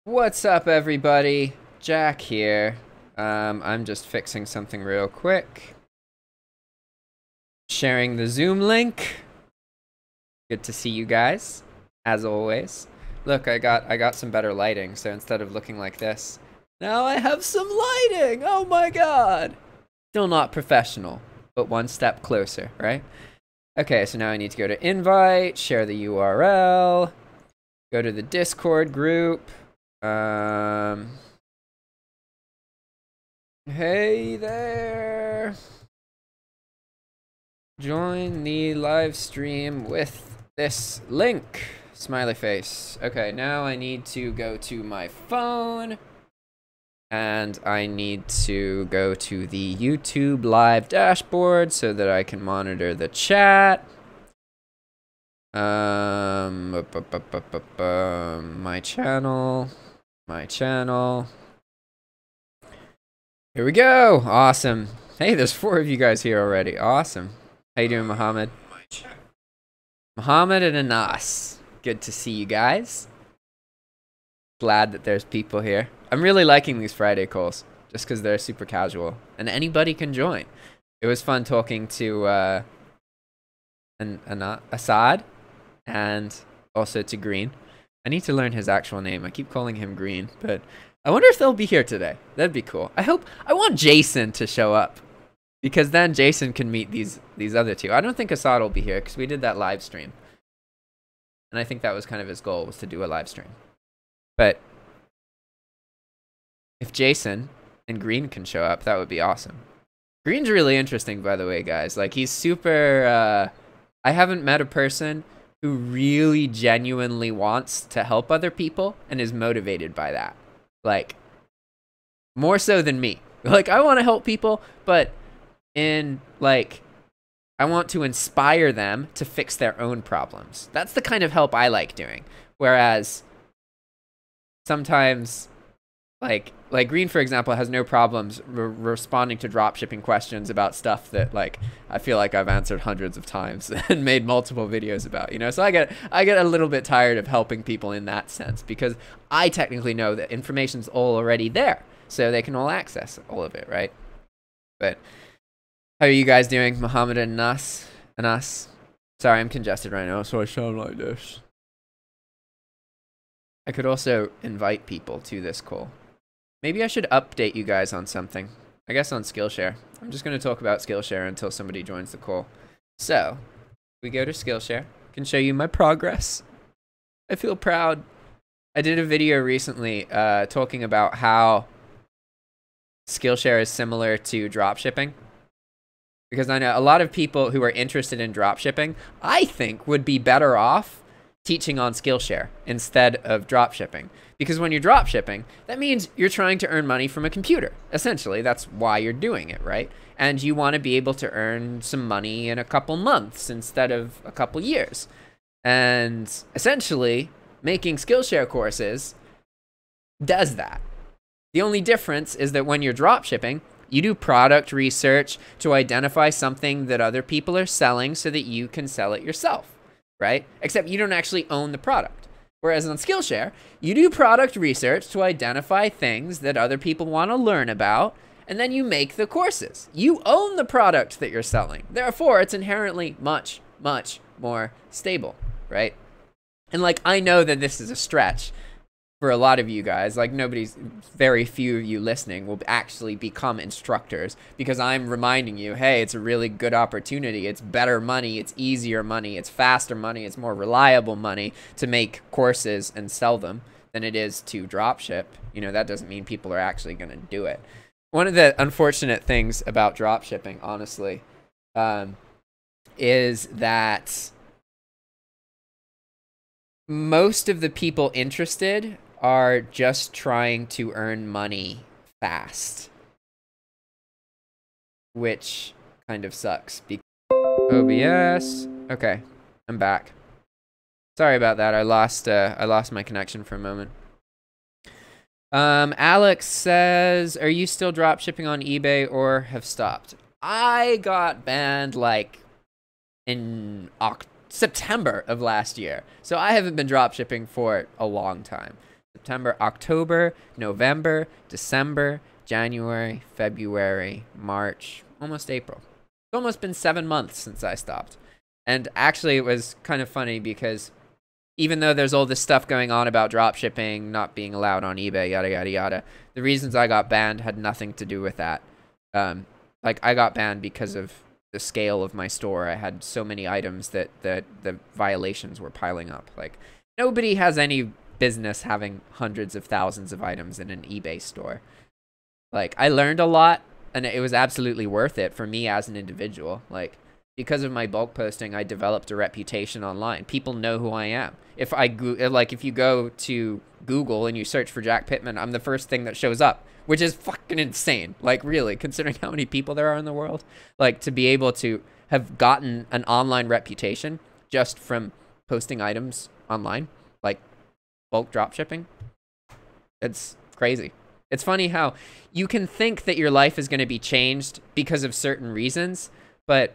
What's up, everybody? Jack here. I'm just fixing something real quick. Sharing the Zoom link. Good to see you guys, as always. Look, I got some better lighting, so instead of looking like this, now I have some lighting. Oh my god! Still not professional, but one step closer, right? Okay, so now I need to go to invite, share the URL, go to the Discord group. Hey there. Join the live stream with this link. Smiley face. Okay, now I need to go to my phone. And I need to go to the YouTube live dashboard so that I can monitor the chat. My channel. Here we go. Awesome. Hey, there's 4 of you guys here already. Awesome. How you doing, Muhammad? Muhammad and Anas. Good to see you guys. Glad that there's people here. I'm really liking these Friday calls just because they're super casual and anybody can join. It was fun talking to Assad and also to Green. I need to learn his actual name. I keep calling him Green, but I wonder if they'll be here today. That'd be cool. I want Jason to show up because then Jason can meet these other two. I don't think Assad will be here because we did that live stream. And I think that was kind of his goal, was to do a live stream. But if Jason and Green can show up, that would be awesome. Green's really interesting, by the way, guys. Like, he's super... I haven't met a person who really genuinely wants to help other people and is motivated by that. Like, more so than me. Like, I want to help people, but in, like, I want to inspire them to fix their own problems. That's the kind of help I like doing. Whereas sometimes, like Green, for example, has no problems responding to dropshipping questions about stuff that, like, I feel like I've answered hundreds of times and made multiple videos about, you know? So I get a little bit tired of helping people in that sense because I technically know that information's all already there, so they can all access all of it, right? But how are you guys doing, Muhammad and Anas? Sorry, I'm congested right now, so I sound like this. I could also invite people to this call. Maybe I should update you guys on something. I guess on Skillshare. I'm just going to talk about Skillshare until somebody joins the call. So, we go to Skillshare. I can show you my progress. I feel proud. I did a video recently talking about how Skillshare is similar to dropshipping. Because I know a lot of people who are interested in dropshipping, I think, would be better off teaching on Skillshare instead of dropshipping. Because when you're dropshipping, that means you're trying to earn money from a computer. Essentially, that's why you're doing it, right? And you want to be able to earn some money in a couple months instead of a couple years. And essentially, making Skillshare courses does that. The only difference is that when you're dropshipping, you do product research to identify something that other people are selling so that you can sell it yourself, right? Except you don't actually own the product. Whereas on Skillshare, you do product research to identify things that other people want to learn about, and then you make the courses. You own the product that you're selling. Therefore, it's inherently much, much more stable, right? And, like, I know that this is a stretch for a lot of you guys. Like, very few of you listening will actually become instructors because I'm reminding you, hey, it's a really good opportunity. It's better money. It's easier money. It's faster money. It's more reliable money to make courses and sell them than it is to dropship. You know, that doesn't mean people are actually going to do it. One of the unfortunate things about dropshipping, honestly, is that most of the people interested are just trying to earn money fast, which kind of sucks. OBS. Okay, I'm back. Sorry about that. I lost my connection for a moment. Alex says, "Are you still drop shipping on eBay or have stopped?" I got banned like in September of last year, so I haven't been drop shipping for a long time. September, October, November, December, January, February, March, almost April. It's almost been 7 months since I stopped. And actually, it was kind of funny because even though there's all this stuff going on about dropshipping, not being allowed on eBay, yada, yada, yada, the reasons I got banned had nothing to do with that. Like, I got banned because of the scale of my store. I had so many items that the violations were piling up. Like, nobody has any business having hundreds of thousands of items in an eBay store. Like, I learned a lot, and it was absolutely worth it for me as an individual. Like, because of my bulk posting, I developed a reputation online. People know who I am. If you go to Google and you search for Jack Pitman, I'm the first thing that shows up, which is fucking insane. Like, really, considering how many people there are in the world. Like, to be able to have gotten an online reputation just from posting items online, like bulk dropshipping, it's crazy. It's funny how you can think that your life is going to be changed because of certain reasons, but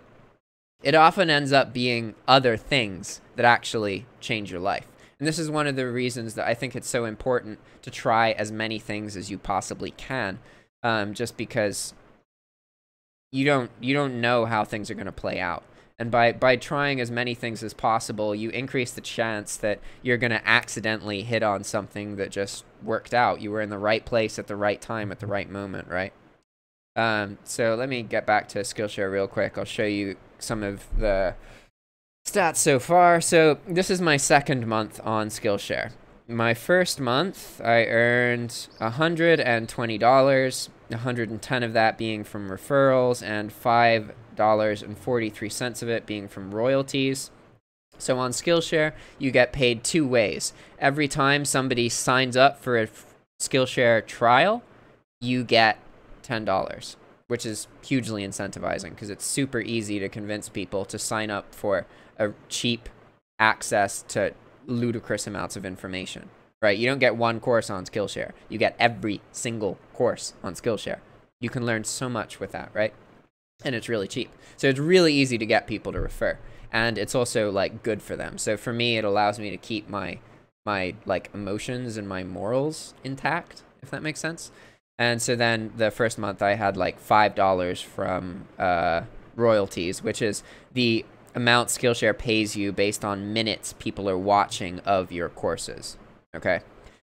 it often ends up being other things that actually change your life. And this is one of the reasons that I think it's so important to try as many things as you possibly can, just because you don't know how things are going to play out. And by trying as many things as possible, you increase the chance that you're going to accidentally hit on something that just worked out. You were in the right place at the right time at the right moment, right? So let me get back to Skillshare real quick. I'll show you some of the stats so far. So this is my second month on Skillshare. My first month, I earned $120, 110 of that being from referrals, and $5.43 of it being from royalties. So on Skillshare, you get paid two ways. Every time somebody signs up for a Skillshare trial, you get $10, which is hugely incentivizing because it's super easy to convince people to sign up for a cheap access to ludicrous amounts of information, right? You don't get one course on Skillshare. You get every single course on Skillshare. You can learn so much with that, right? And it's really cheap. So it's really easy to get people to refer. And it's also like good for them. So for me, it allows me to keep my like emotions and my morals intact, if that makes sense. And so then the first month I had like $5 from royalties, which is the amount Skillshare pays you based on minutes people are watching of your courses. Okay.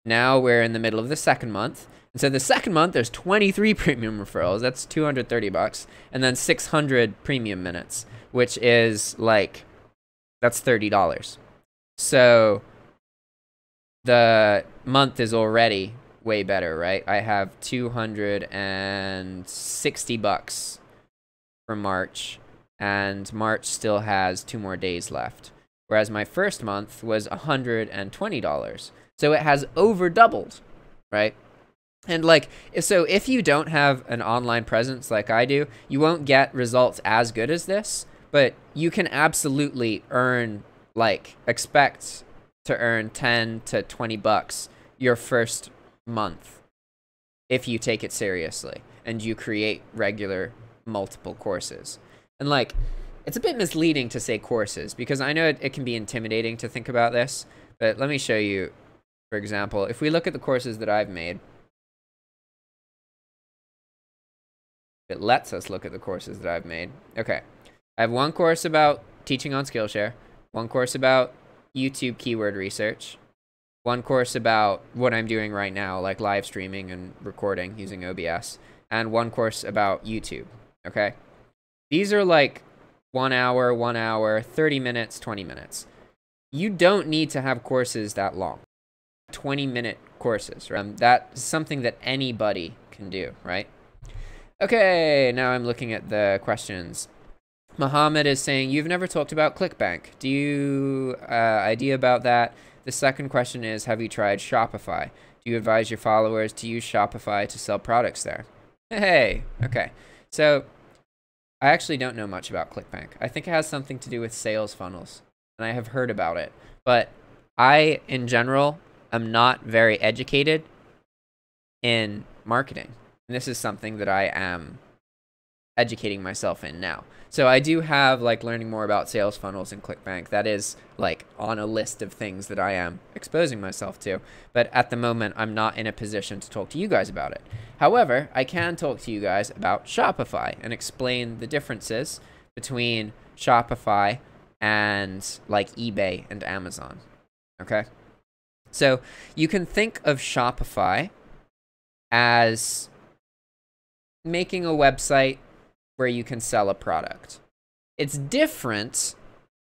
Now we're in the middle of the second month. And so the second month, there's 23 premium referrals. That's $230. And then 600 premium minutes, which is like, that's $30. So the month is already way better, right? I have $260 for March, and March still has 2 more days left. Whereas my first month was $120. So it has over doubled, right? And like, so if you don't have an online presence like I do, you won't get results as good as this, but you can absolutely earn, like, expect to earn 10 to 20 bucks your first month if you take it seriously and you create regular multiple courses. And like, it's a bit misleading to say courses because I know it can be intimidating to think about this, but let me show you. For example, if we look at the courses that I've made, it lets us look at the courses that I've made. Okay, I have one course about teaching on Skillshare, one course about YouTube keyword research, one course about what I'm doing right now, like live streaming and recording using OBS, and one course about YouTube, okay? These are like 1 hour, 30 minutes, 20 minutes. You don't need to have courses that long. 20-minute courses, right? That's something that anybody can do, right? Okay, now I'm looking at the questions. Muhammad is saying, you've never talked about ClickBank. Do you idea about that? The second question is, have you tried Shopify? Do you advise your followers to use Shopify to sell products there? Hey, okay. So I actually don't know much about ClickBank. I think it has something to do with sales funnels, and I have heard about it. But I, in general, am not very educated in marketing. And this is something that I am educating myself in now. So I do have like learning more about sales funnels and ClickBank. That is like on a list of things that I am exposing myself to. But at the moment, I'm not in a position to talk to you guys about it. However, I can talk to you guys about Shopify and explain the differences between Shopify and like eBay and Amazon. Okay? So you can think of Shopify as making a website where you can sell a product. It's different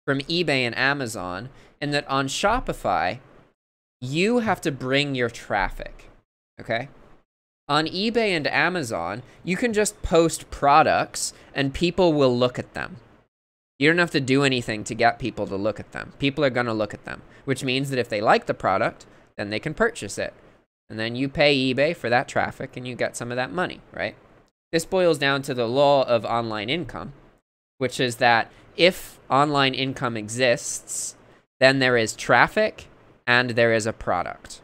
from eBay and Amazon in that on Shopify, you have to bring your traffic, okay? On eBay and Amazon, you can just post products and people will look at them. You don't have to do anything to get people to look at them. People are gonna look at them, which means that if they like the product, then they can purchase it. And then you pay eBay for that traffic and you get some of that money, right? This boils down to the law of online income, which is that if online income exists, then there is traffic and there is a product,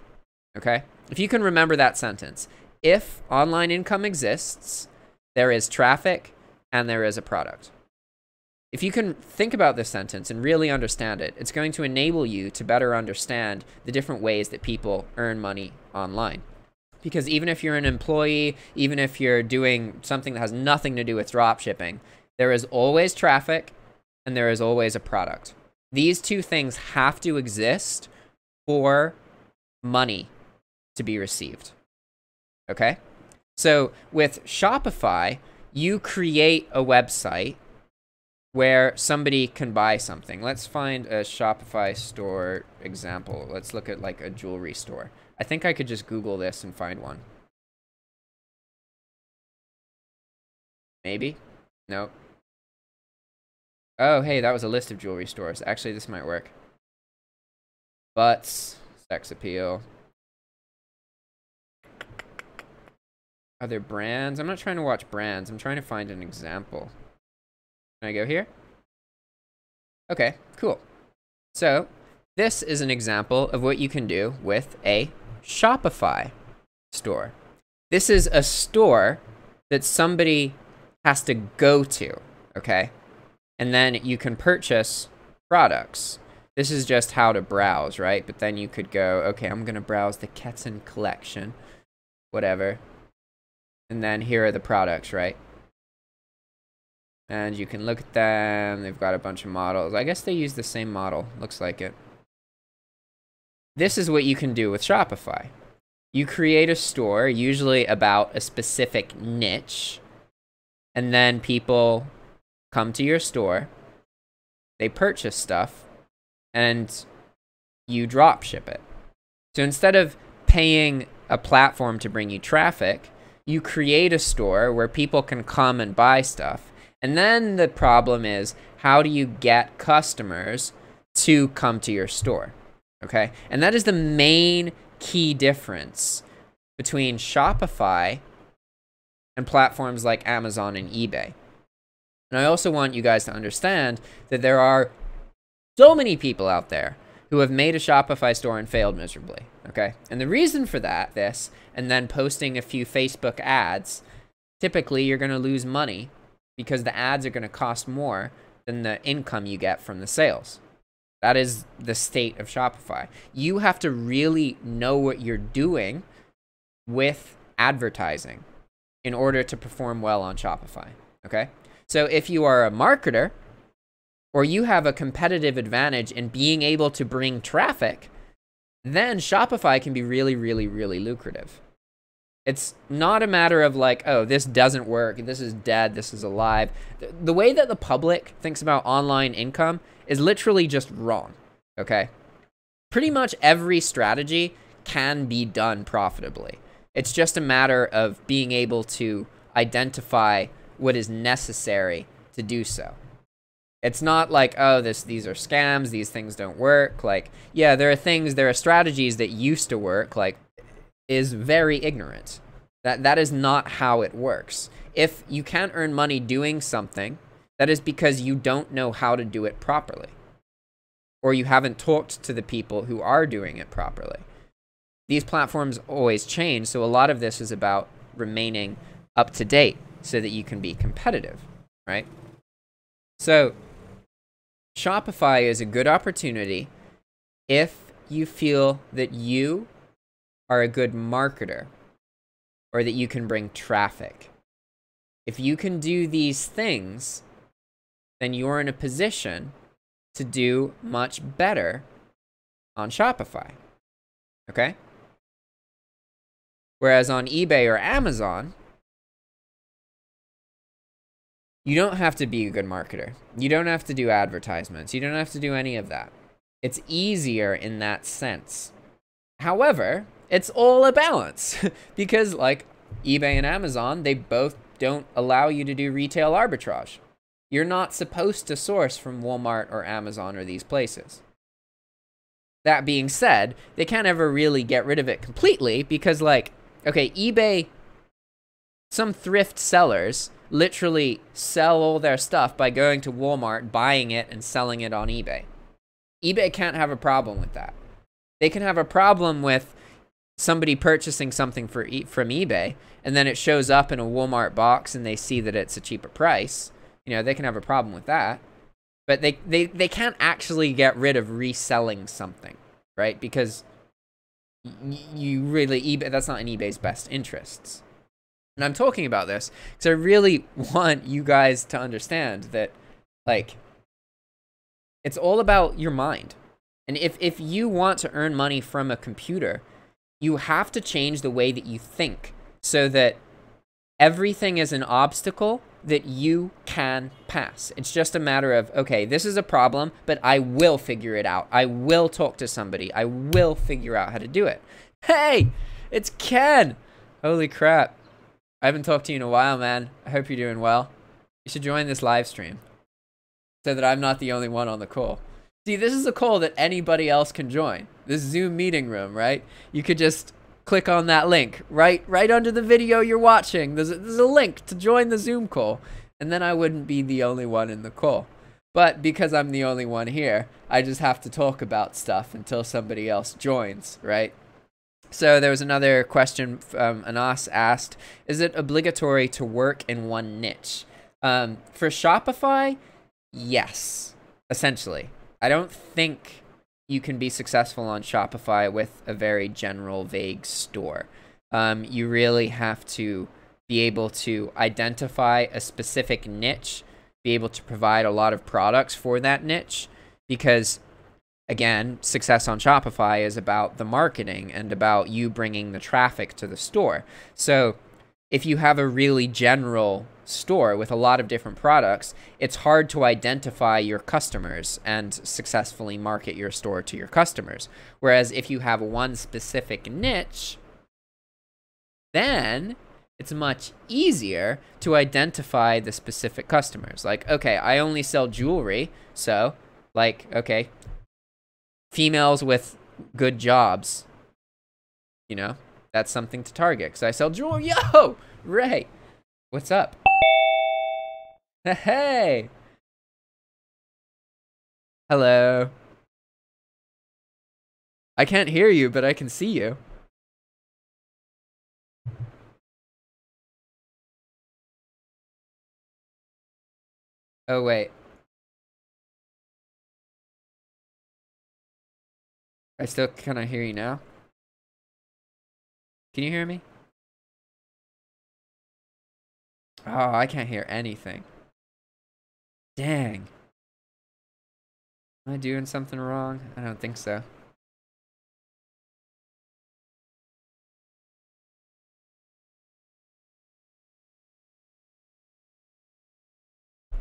okay? If you can remember that sentence, if online income exists, there is traffic and there is a product. If you can think about this sentence and really understand it, it's going to enable you to better understand the different ways that people earn money online. Because even if you're an employee, even if you're doing something that has nothing to do with drop shipping, there is always traffic and there is always a product. These two things have to exist for money to be received. Okay? So with Shopify, you create a website where somebody can buy something. Let's find a Shopify store example. Let's look at like a jewelry store. I think I could just Google this and find one. Maybe? Nope. Oh, hey, that was a list of jewelry stores. Actually, this might work. Butts, sex appeal. Other brands? I'm not trying to watch brands. I'm trying to find an example. Can I go here? Okay, cool. So, this is an example of what you can do with a Shopify store. This is a store that somebody has to go to, okay? And then you can purchase products. This is just how to browse, right? But then you could go, okay, I'm going to browse the Ketson collection, whatever. And then here are the products, right? And you can look at them. They've got a bunch of models. I guess they use the same model. Looks like it. This is what you can do with Shopify. You create a store, usually about a specific niche, and then people come to your store, they purchase stuff, and you drop ship it. So instead of paying a platform to bring you traffic, you create a store where people can come and buy stuff. And then the problem is, how do you get customers to come to your store? Okay? And that is the main key difference between Shopify and platforms like Amazon and eBay. And I also want you guys to understand that there are so many people out there who have made a Shopify store and failed miserably, okay? And the reason for that, and then posting a few Facebook ads, typically you're going to lose money because the ads are going to cost more than the income you get from the sales. That is the state of Shopify. You have to really know what you're doing with advertising in order to perform well on Shopify, okay? So if you are a marketer, or you have a competitive advantage in being able to bring traffic, then Shopify can be really, really, really lucrative. It's not a matter of like, oh, this doesn't work, this is dead, this is alive. The way that the public thinks about online income is literally just wrong, okay? Pretty much every strategy can be done profitably. It's just a matter of being able to identify what is necessary to do so. It's not like, oh, these are scams, these things don't work. Like, yeah, there are strategies that used to work, like, is very ignorant. That is not how it works. If you can't earn money doing something, that is because you don't know how to do it properly. Or you haven't talked to the people who are doing it properly. These platforms always change, so a lot of this is about remaining up to date. so that you can be competitive, right? So Shopify is a good opportunity if you feel that you are a good marketer or that you can bring traffic. If you can do these things, then you're in a position to do much better on Shopify, okay? Whereas on eBay or Amazon, you don't have to be a good marketer. You don't have to do advertisements. You don't have to do any of that. It's easier in that sense. However, it's all a balance because like eBay and Amazon, they both don't allow you to do retail arbitrage. You're not supposed to source from Walmart or Amazon or these places. That being said, they can't ever really get rid of it completely because like, okay, eBay, some thrift sellers literally sell all their stuff by going to Walmart, buying it, and selling it on eBay. eBay can't have a problem with that. They can have a problem with somebody purchasing something from eBay, and then it shows up in a Walmart box and they see that it's a cheaper price. You know, they can have a problem with that. But they can't actually get rid of reselling something, right? Because you really, eBay, that's not in eBay's best interests. And I'm talking about this because I really want you guys to understand that, like, it's all about your mind. And if you want to earn money from a computer, you have to change the way that you think so that everything is an obstacle that you can pass. It's just a matter of, okay, this is a problem, but I will figure it out. I will talk to somebody. I will figure out how to do it. Hey, it's Ken. Holy crap. I haven't talked to you in a while, man. I hope you're doing well. You should join this live stream so that I'm not the only one on the call. See, this is a call that anybody else can join. This Zoom meeting room, right? You could just click on that link right under the video you're watching. There's a link to join the Zoom call, and then I wouldn't be the only one in the call. But because I'm the only one here, I just have to talk about stuff until somebody else joins, right? So there was another question. Anas asked, is it obligatory to work in one niche? For Shopify, yes, essentially. I don't think you can be successful on Shopify with a very general, vague store. You really have to be able to identify a specific niche, be able to provide a lot of products for that niche, because again, success on Shopify is about the marketing and about you bringing the traffic to the store. So if you have a really general store with a lot of different products, it's hard to identify your customers and successfully market your store to your customers. Whereas if you have one specific niche, then it's much easier to identify the specific customers. Like, okay, I only sell jewelry, so like, okay, females with good jobs, you know, that's something to target because I sell jewelry. Yo, Ray, what's up? Hey. Hello. I can't hear you, but I can see you. Oh, wait. I still cannot hear you now. Can you hear me? Oh, I can't hear anything. Dang. Am I doing something wrong? I don't think so.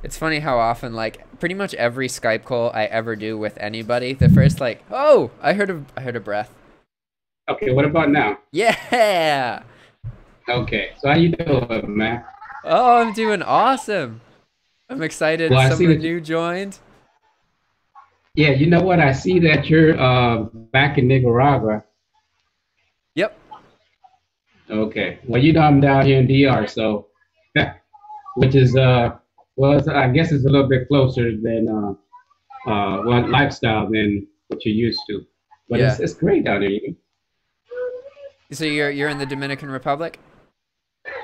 It's funny how often, like, pretty much every Skype call I ever do with anybody, the first, like, oh, I heard a breath. Okay, what about now? Yeah. Okay, so how you doing, man? Oh, I'm doing awesome. I'm excited Well, I see someone that new joined. yeah, you know what? I see that you're back in Nicaragua. Yep. Okay, well, you know I'm down here in DR, so which is I guess it's a little bit closer than well, lifestyle than what you're used to, but Yeah. it's great down here. So you're in the Dominican Republic?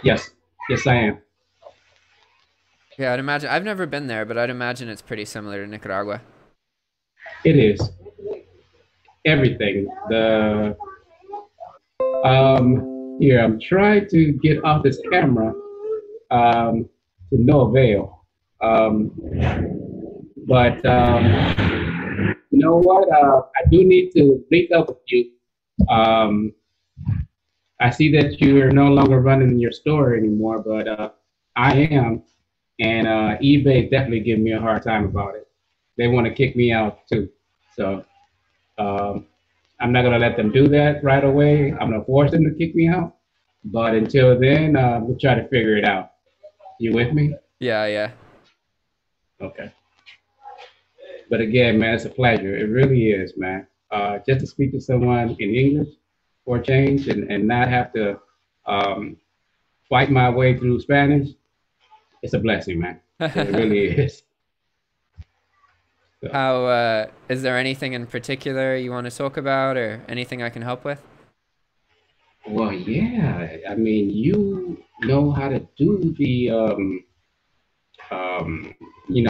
Yes, yes, I am. Yeah, I'd imagine. I've never been there, but I'd imagine it's pretty similar to Nicaragua. It is everything. The here I'm trying to get off this camera to no avail. Um, but you know what? I do need to link up with you. Um, I see that you are no longer running your store anymore, but I am, and eBay is definitely giving me a hard time about it. They want to kick me out too, so um, I'm not gonna let them do that right away. I'm gonna force them to kick me out, but until then, we'll try to figure it out. You with me? Yeah, yeah. Okay. But again, man, it's a pleasure. It really is, man. Just to speak to someone in English for a change and not have to um, fight my way through Spanish, it's a blessing, man. It really is. So, How, is there anything in particular you want to talk about or anything I can help with? well, yeah. I mean, you know how to do the,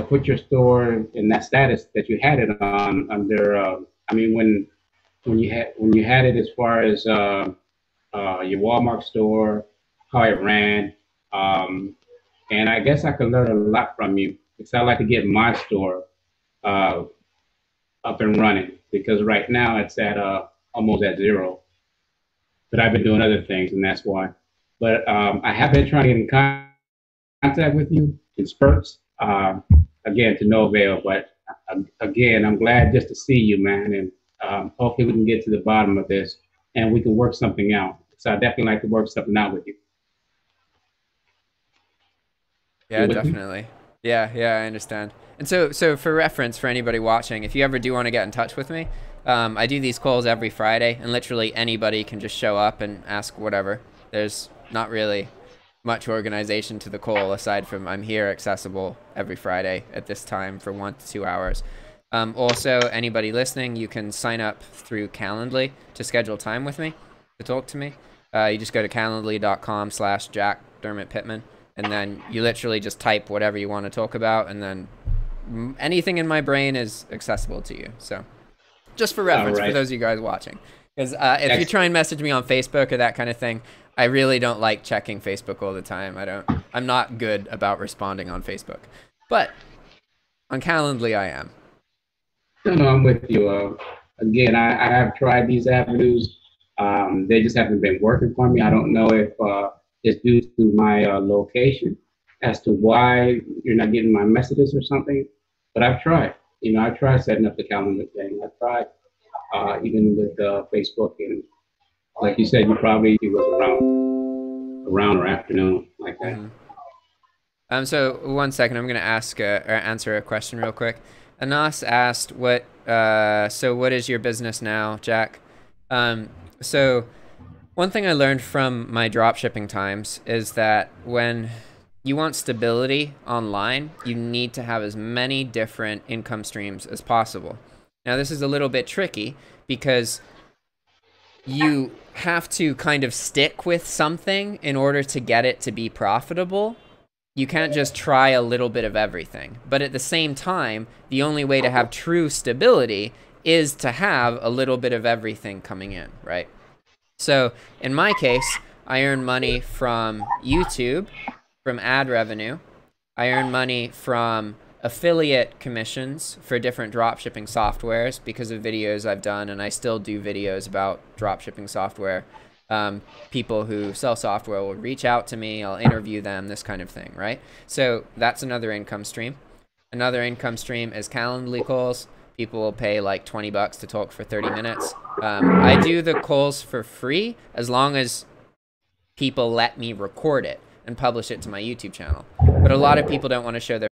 put your store in that status that you had it on under. I mean, when you had it as far as your Walmart store, how it ran. Um, and I guess I could learn a lot from you because I like to get my store uh, up and running because right now it's at almost at zero. But I've been doing other things, and that's why. But I have been trying to get in contact with you in spurts. Again, to no avail. But again, I'm glad just to see you, man, and hopefully we can get to the bottom of this and we can work something out. So I definitely like to work something out with you. Yeah, You with me? definitely. Yeah, yeah, I understand. And so for reference, for anybody watching, if you ever do want to get in touch with me, I do these calls every Friday, and literally anybody can just show up and ask whatever. There's not really much organization to the call aside from I'm here accessible every Friday at this time for 1 to 2 hours. Also, anybody listening, you can sign up through Calendly to schedule time with me to talk to me. You just go to calendly.com/Jack Pitman, and then you literally just type whatever you want to talk about, and then anything in my brain is accessible to you. So just for All reference for right. those of you guys watching, because if you Excellent. try and message me on Facebook or that kind of thing, I really don't like checking Facebook all the time. I'm not good about responding on Facebook, but on Calendly I am. No, no, I'm with you. Again, I have tried these avenues. They just haven't been working for me. I don't know if it's due to my location as to why you're not getting my messages or something. But I've tried. I've tried setting up the calendar thing. I've tried even with Facebook, and like you said, you probably it was around or afternoon like that. Hmm. So 1 second, I'm gonna ask or answer a question real quick. Anas asked, "What? So what is your business now, Jack?" So one thing I learned from my dropshipping times is that when you want stability online, you need to have as many different income streams as possible. Now, this is a little bit tricky because you have to kind of stick with something in order to get it to be profitable. You can't just try a little bit of everything. But at the same time, the only way to have true stability is to have a little bit of everything coming in, right? So in my case, I earn money from YouTube, from ad revenue. I earn money from affiliate commissions for different dropshipping softwares because of videos I've done, and I still do videos about dropshipping software. People who sell software will reach out to me, I'll interview them, this kind of thing, right? So that's another income stream. Another income stream is Calendly calls. People will pay like 20 bucks to talk for 30 minutes. I do the calls for free as long as people let me record it and publish it to my YouTube channel. But a lot of people don't want to show their...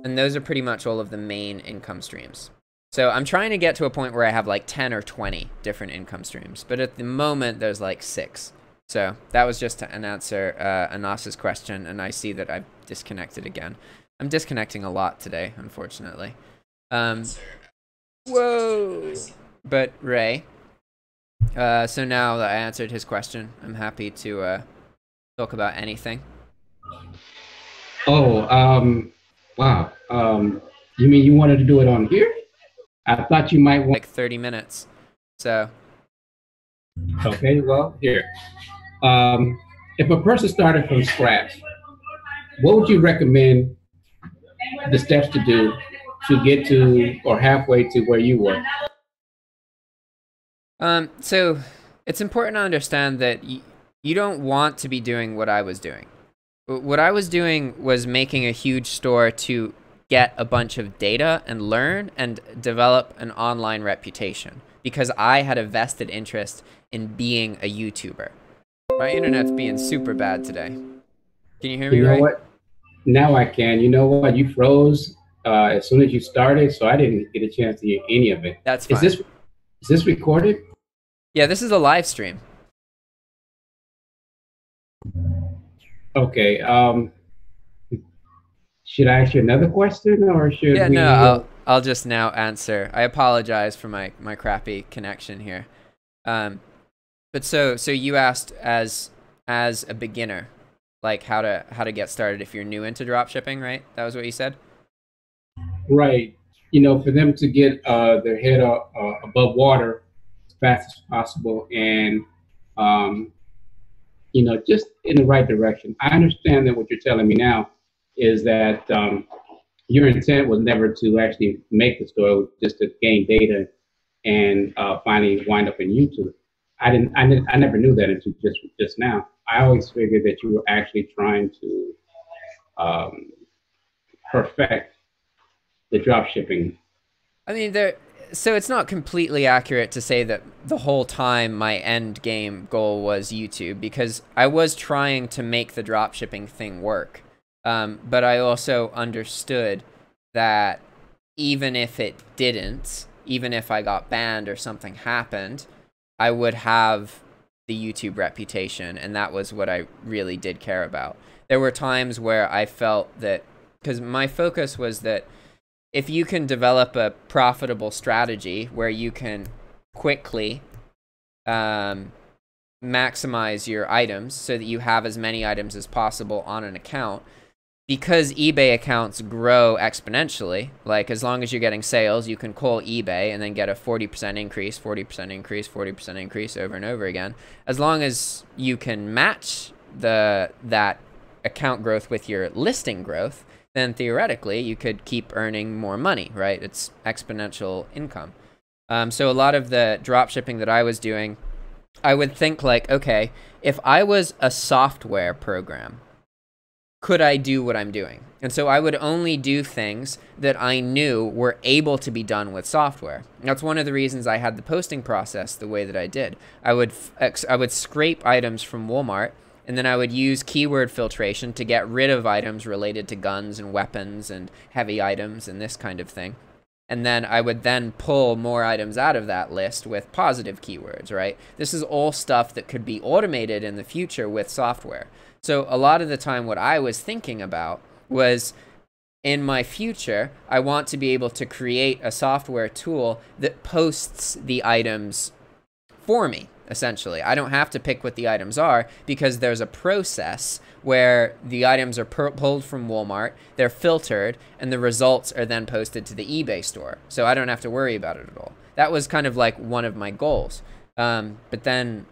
And those are pretty much all of the main income streams. So I'm trying to get to a point where I have like 10 or 20 different income streams. But at the moment, there's like 6. So that was just to answer Anas's question, and I see that I've disconnected again. I'm disconnecting a lot today, unfortunately. Whoa! But Ray, so now that I answered his question, I'm happy to talk about anything. Oh, wow. You mean you wanted to do it on here? I thought you might want. Like 30 minutes. So, Okay, well, here. Um, if a person started from scratch, what would you recommend the steps to do to get to or halfway to where you were? so it's important to understand that you don't want to be doing what I was doing. What I was doing was making a huge store to get a bunch of data and learn and develop an online reputation because I had a vested interest in being a YouTuber. My internet's being super bad today. Can you hear me, You know Ray? what? Now I can. You know what? You froze as soon as you started, so I didn't get a chance to hear any of it. That's Is fine. this recorded? Yeah, this is a live stream. Okay. Should I ask you another question, or should Yeah, no, we? I'll just now answer. I apologize for my crappy connection here. Um, but so you asked as a beginner, like how to get started if you're new into dropshipping, right? That was what you said? Right. You know, for them to get their head above water as fast as possible, and um, just in the right direction. I understand that what you're telling me now is that your intent was never to actually make the store, it was just to gain data and finally wind up in YouTube. I never knew that until just now. I always figured that you were actually trying to um, perfect the drop shipping. I mean, so it's not completely accurate to say that the whole time my end game goal was YouTube because I was trying to make the dropshipping thing work. But I also understood that even if it didn't, even if I got banned or something happened, I would have the YouTube reputation, and that was what I really did care about. There were times where I felt that, because my focus was that if you can develop a profitable strategy where you can quickly maximize your items so that you have as many items as possible on an account, because eBay accounts grow exponentially, like as long as you're getting sales, you can call eBay and then get a 40% increase, 40% increase, 40% increase over and over again. As long as you can match that account growth with your listing growth, then theoretically you could keep earning more money, right? It's exponential income. So a lot of the drop shipping that I was doing, I would think like, okay, if I was a software program, could I do what I'm doing? And so I would only do things that I knew were able to be done with software. That's one of the reasons I had the posting process the way that I did. I would scrape items from Walmart, and then I would use keyword filtration to get rid of items related to guns and weapons and heavy items and this kind of thing. And then I would then pull more items out of that list with positive keywords, right? This is all stuff that could be automated in the future with software. So a lot of the time what I was thinking about was, in my future, I want to be able to create a software tool that posts the items for me, essentially. I don't have to pick what the items are because there's a process where the items are pulled from Walmart, they're filtered, and the results are then posted to the eBay store. So I don't have to worry about it at all. That was kind of like one of my goals. But then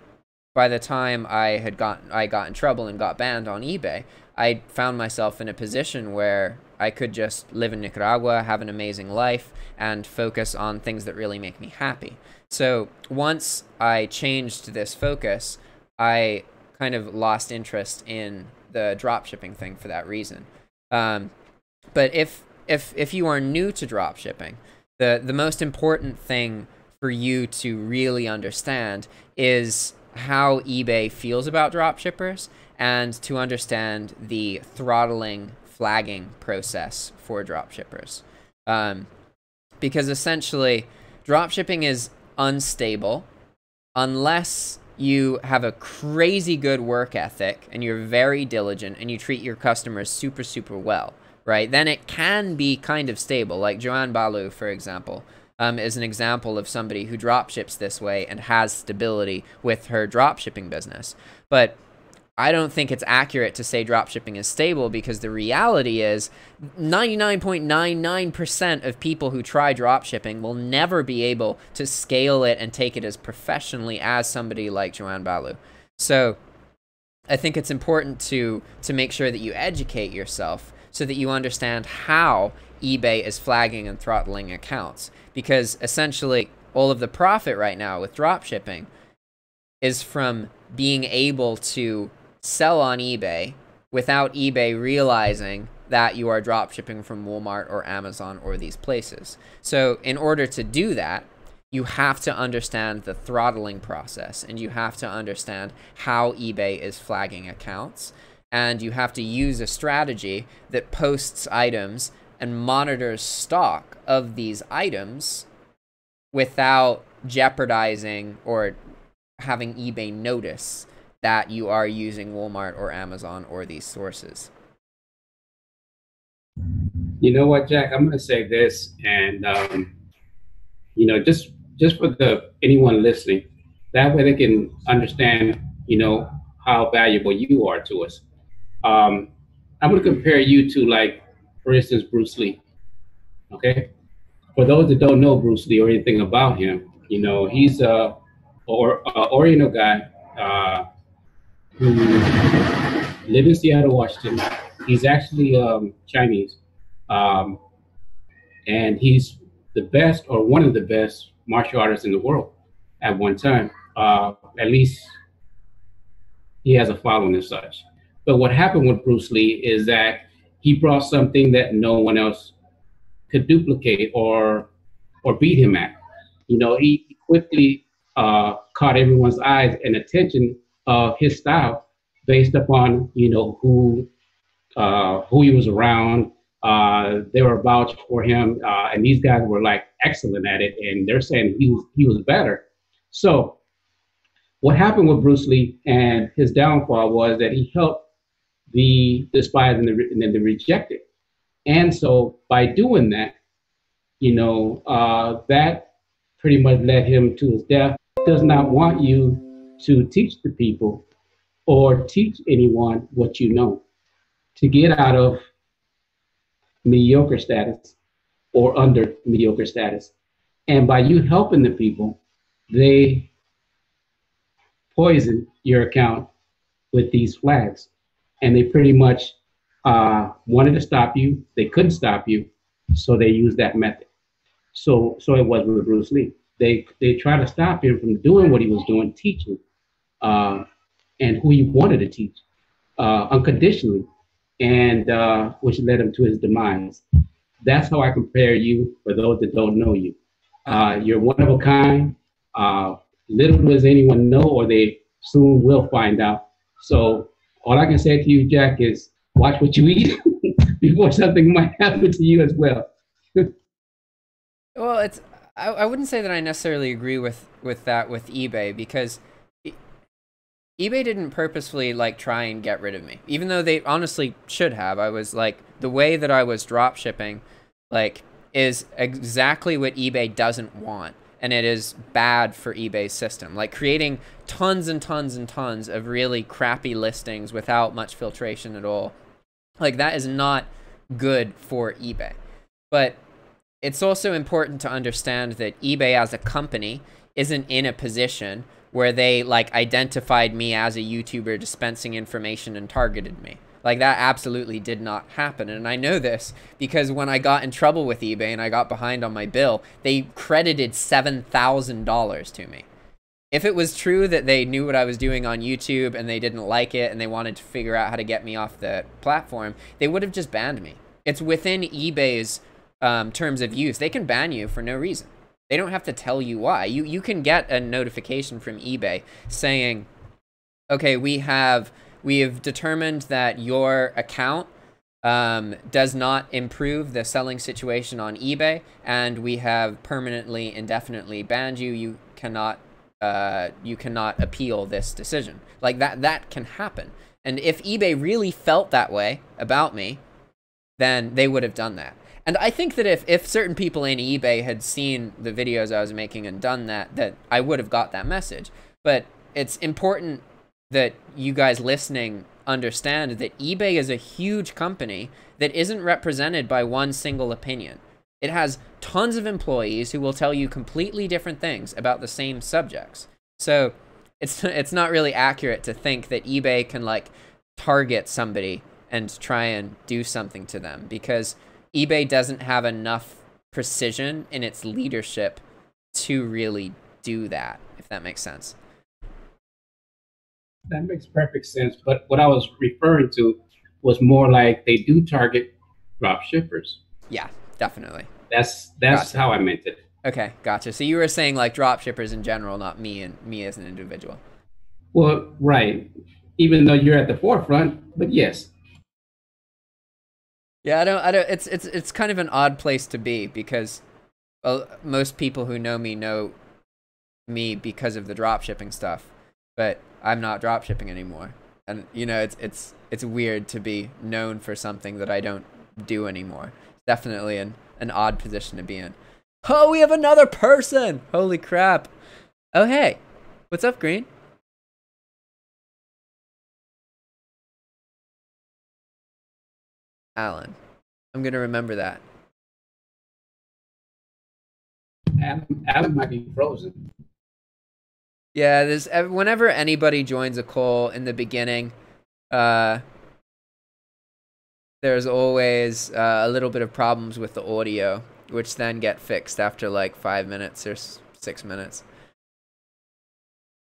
by the time I got in trouble and got banned on eBay, I found myself in a position where I could just live in Nicaragua, have an amazing life, and focus on things that really make me happy. So once I changed this focus, I kind of lost interest in the dropshipping thing for that reason. But if you are new to dropshipping, the most important thing for you to really understand is how eBay feels about dropshippers and to understand the throttling, flagging process for dropshippers. Because essentially, dropshipping is unstable unless you have a crazy good work ethic and you're very diligent and you treat your customers super, super well, right? Then it can be kind of stable. Like Joanne Balu, for example, is an example of somebody who dropships this way and has stability with her dropshipping business. But I don't think it's accurate to say dropshipping is stable, because the reality is 99.99% of people who try dropshipping will never be able to scale it and take it as professionally as somebody like Joanne Balu. So I think it's important to make sure that you educate yourself so that you understand how eBay is flagging and throttling accounts, because essentially all of the profit right now with dropshipping is from being able to sell on eBay without eBay realizing that you are dropshipping from Walmart or Amazon or these places. So in order to do that, you have to understand the throttling process, and you have to understand how eBay is flagging accounts, and you have to use a strategy that posts items and monitors stock of these items without jeopardizing or having eBay notice that you are using Walmart or Amazon or these sources. You know what, Jack? I'm going to say this, and just for anyone listening, that way they can understand, how valuable you are to us. I'm going to compare you to, like, for instance, Bruce Lee. Okay, for those that don't know Bruce Lee or anything about him, he's a Oriental guy who lived in Seattle, Washington. He's actually Chinese, um, and he's the best, or one of the best, martial artists in the world at one time. At least he has a following as such. But what happened with Bruce Lee is that he brought something that no one else could duplicate or beat him at. He quickly caught everyone's eyes and attention of his style based upon who he was around. They were vouched for him, and these guys were like excellent at it, and they're saying he was better. So what happened with Bruce Lee and his downfall was that he helped the despised and the rejected. And so by doing that, that pretty much led him to his death. He does not want you to teach the people or teach anyone what you know, to get out of mediocre status or under mediocre status. And by you helping the people, they poison your account with these flags. And they pretty much wanted to stop you. They couldn't stop you, so they used that method. So it was with Bruce Lee. They tried to stop him from doing what he was doing, teaching, and who he wanted to teach unconditionally, and which led him to his demise. That's how I compare you, for those that don't know you. You're one of a kind. Little does anyone know, or they soon will find out. So all I can say to you, Jack, is watch what you eat before something might happen to you as well. Well, I wouldn't say that I necessarily agree with that with eBay, because eBay didn't purposefully like try and get rid of me, even though they honestly should have. I was like, the way that I was drop shipping like is exactly what eBay doesn't want, and it is bad for eBay's system. Like creating tons and tons and tons of really crappy listings without much filtration at all, like that is not good for eBay. But it's also important to understand that eBay as a company isn't in a position where they like identified me as a YouTuber dispensing information and targeted me. Like that absolutely did not happen. And I know this because when I got in trouble with eBay and I got behind on my bill, they credited $7,000 to me. If it was true that they knew what I was doing on YouTube and they didn't like it and they wanted to figure out how to get me off the platform, they would have just banned me. It's within eBay's terms of use. They can ban you for no reason. They don't have to tell you why. You can get a notification from eBay saying, okay, we have determined that your account does not improve the selling situation on eBay, and we have permanently, indefinitely banned you. You cannot appeal this decision. Like that can happen. And if eBay really felt that way about me, then they would have done that. And I think that if certain people in eBay had seen the videos I was making and done that I would have got that message. But it's important that you guys listening understand that eBay is a huge company that isn't represented by one single opinion. It has tons of employees who will tell you completely different things about the same subjects. So it's not really accurate to think that eBay can like target somebody and try and do something to them, because eBay doesn't have enough precision in its leadership to really do that, if that makes sense. That makes perfect sense. But what I was referring to was more like they do target drop shippers. Yeah, definitely. That's Gotcha. how I meant it. Okay, gotcha. So you were saying like drop shippers in general, not me and me as an individual. Well, right. Even though you're at the forefront, but yes. Yeah, I don't. It's kind of an odd place to be, because most people who know me because of the drop shipping stuff, but I'm not drop shipping anymore, and you know, it's weird to be known for something that I don't do anymore. Definitely an odd position to be in. Oh, we have another person! Holy crap! Oh hey, what's up, Green? Alan. I'm gonna remember that. Adam might be frozen. Yeah, there's whenever anybody joins a call in the beginning, uh, there's always a little bit of problems with the audio, which then get fixed after like 5 minutes or 6 minutes.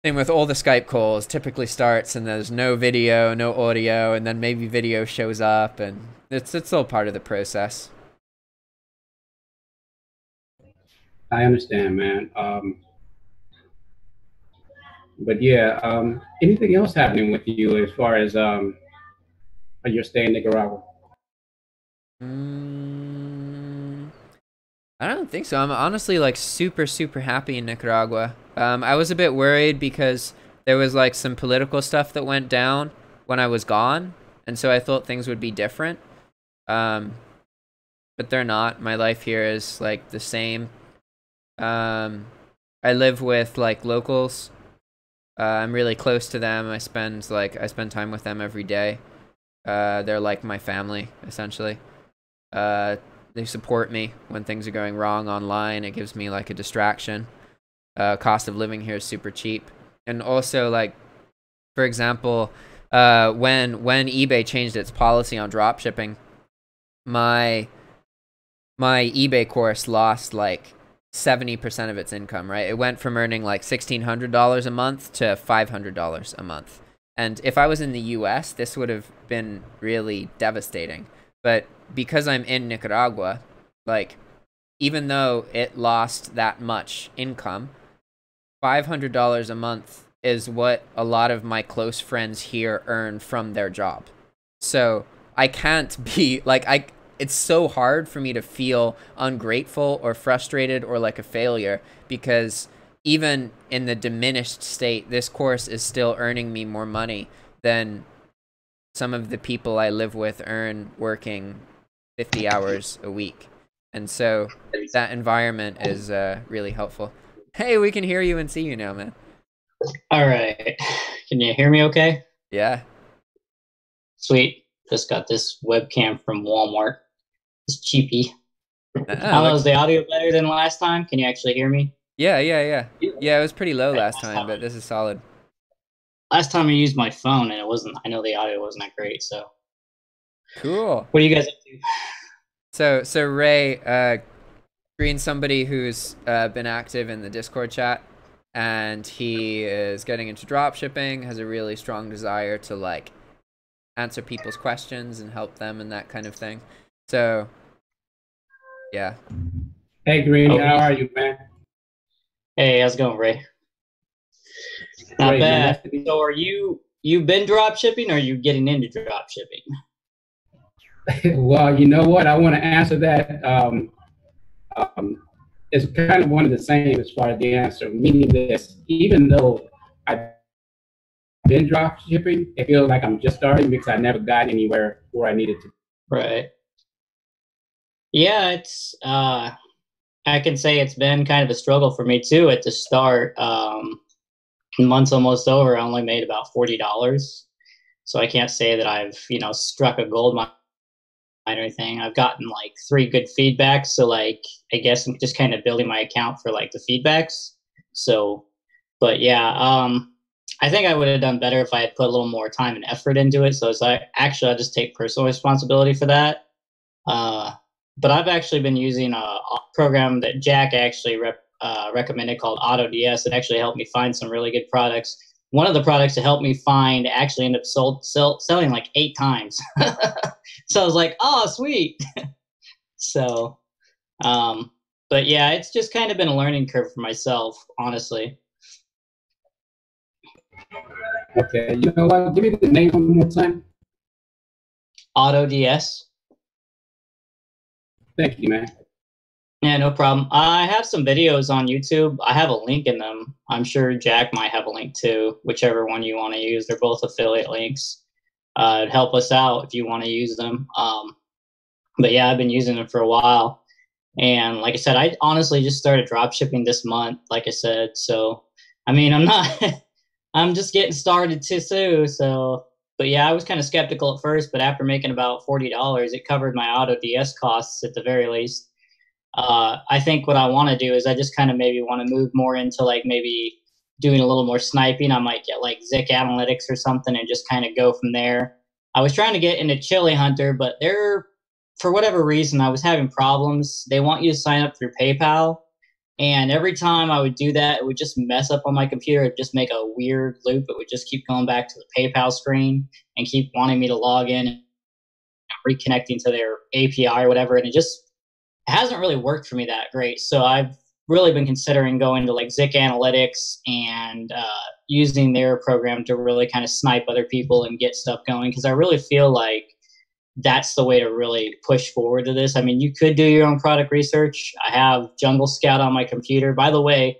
Same with all the Skype calls, typically starts and there's no video, no audio, and then maybe video shows up, and it's all part of the process. I understand, man. But yeah, anything else happening with you as far as your stay in Nicaragua? Mm, I don't think so. I'm honestly like super happy in Nicaragua. I was a bit worried because there was like some political stuff that went down when I was gone, and so I thought things would be different. Um, but they're not. My life here is like the same. I live with like locals. I'm really close to them. I spend time with them every day. They're like my family essentially. They support me when things are going wrong online. It gives me like a distraction. Cost of living here is super cheap, and also like, for example, when eBay changed its policy on drop shipping, my eBay course lost like 70% of its income, right? It went from earning like $1,600 a month to $500 a month. And if I was in the US, this would have been really devastating. But because I'm in Nicaragua, like, even though it lost that much income, $500 a month is what a lot of my close friends here earn from their job. So I can't be like, it's so hard for me to feel ungrateful or frustrated or like a failure, because even in the diminished state, this course is still earning me more money than some of the people I live with earn working 50 hours a week. And so that environment is really helpful. Hey, we can hear you and see you now, man. All right. Can you hear me okay? Yeah. Sweet. Just got this webcam from Walmart. It's cheapy. I don't know, is the audio better than last time? Can you actually hear me? Yeah, it was pretty low last time, but this is solid. Last time I used my phone, and I know the audio wasn't that great, so. Cool. What are you guys up to? So Ray, Green's somebody who's been active in the Discord chat, and he is getting into drop shipping, has a really strong desire to like answer people's questions and help them and that kind of thing. So, yeah. Hey, Green, how are you, man? Hey, how's it going, Ray? Not Great, bad. man. So are you've been drop shipping, or are you getting into drop shipping? Well, you know what? I want to answer that. It's kind of one of the same as far as the answer, meaning this, even though I've been drop shipping, I feel like I'm just starting because I never got anywhere where I needed to. Right. Yeah, it's I can say it's been kind of a struggle for me too at the start. month's almost over. I only made about $40. So I can't say that I've, struck a gold mine or anything. I've gotten like 3 good feedbacks. So like, I guess I'm just kind of building my account for like the feedbacks. So, but yeah, I think I would have done better if I had put a little more time and effort into it. So it's like, actually, I'll just take personal responsibility for that. But I've actually been using a program that Jack actually recommended called AutoDS. It actually helped me find some really good products. One of the products that helped me find actually ended up selling like 8 times. So I was like, oh, sweet. So, but yeah, it's just kind of been a learning curve for myself, honestly. Okay, you know what? Give me the name one more time. AutoDS. Thank you, man. Yeah, no problem. I have some videos on YouTube. I have a link in them. I'm sure Jack might have a link too, whichever one you want to use. They're both affiliate links. It'd help us out if you want to use them. But yeah, I've been using them for a while. And like I said, I honestly just started drop shipping this month, like I said. So, I mean, I'm not, I'm just getting started too soon. So, but yeah, I was kind of skeptical at first, but after making about $40, it covered my AutoDS costs at the very least. I think what I want to do is I just kind of maybe want to move more into like maybe doing a little more sniping. I might get like Zik Analytics or something and just kind of go from there. I was trying to get into Chili Hunter, but for whatever reason, I was having problems. They want you to sign up through PayPal. And every time I would do that, it would just mess up on my computer. It would just make a weird loop. It would just keep going back to the PayPal screen and keep wanting me to log in and reconnecting to their API or whatever. And it hasn't really worked for me that great. So I've really been considering going to like Zik Analytics and using their program to really kind of snipe other people and get stuff going. Because I really feel like that's the way to really push forward to this. I mean, you could do your own product research. I have Jungle Scout on my computer. By the way,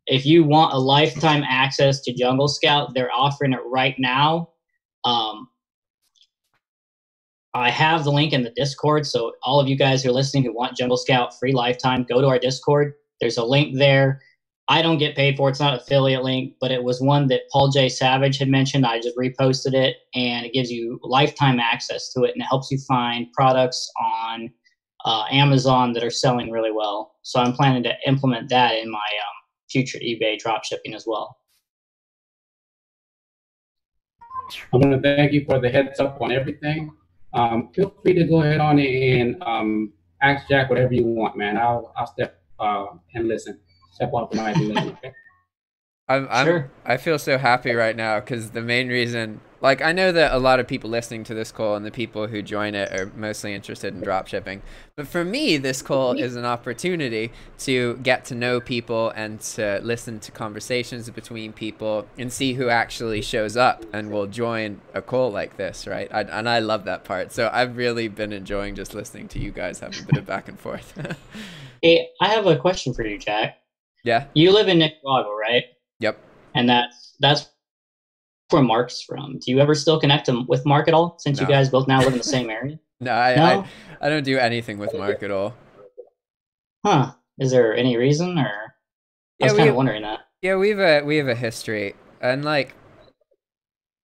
if you want a lifetime access to Jungle Scout, they're offering it right now. I have the link in the Discord, so all of you guys who are listening who want Jungle Scout free lifetime, go to our Discord. There's a link there. I don't get paid for it. It's not an affiliate link, but it was one that Paul J. Savage had mentioned. I just reposted it, and it gives you lifetime access to it, and it helps you find products on Amazon that are selling really well. So I'm planning to implement that in my future eBay dropshipping as well. I want to thank you for the heads up on everything. Feel free to go ahead on and ask Jack whatever you want, man. I'll step and listen. Step off the mic and listen, okay? Sure. I feel so happy right now because the main reason, like, I know that a lot of people listening to this call and the people who join it are mostly interested in drop shipping. But for me, this call is an opportunity to get to know people and to listen to conversations between people and see who actually shows up and will join a call like this, right? And I love that part. So I've really been enjoying just listening to you guys have a bit of back and forth. Hey, I have a question for you, Jack. Yeah. You live in Nicaragua, right? Yep. And that's where Mark's from. Do you ever still connect with Mark at all, since you guys both now live in the same area? No, I don't do anything with Mark at all. Huh. Is there any reason, or I was kind of wondering that. Yeah, we have a history, and like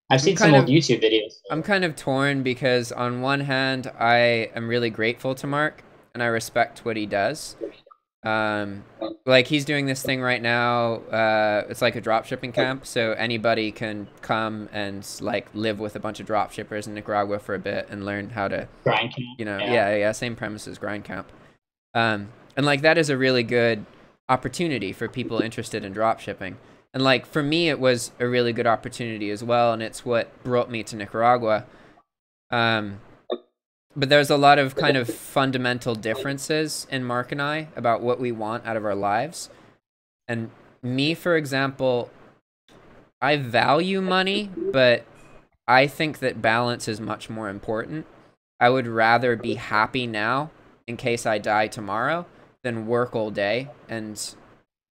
I've seen some old YouTube videos. I'm kind of torn because on one hand, I am really grateful to Mark and I respect what he does. Like he's doing this thing right now. It's like a drop shipping camp, so anybody can come and like live with a bunch of drop shippers in Nicaragua for a bit and learn how to grind camp. You know, yeah, same premise as grind camp. And like that is a really good opportunity for people interested in drop shipping. And like for me, it was a really good opportunity as well, and it's what brought me to Nicaragua. But there's a lot of kind of fundamental differences in Mark and I about what we want out of our lives. And me, for example, I value money, but I think that balance is much more important. I would rather be happy now in case I die tomorrow than work all day and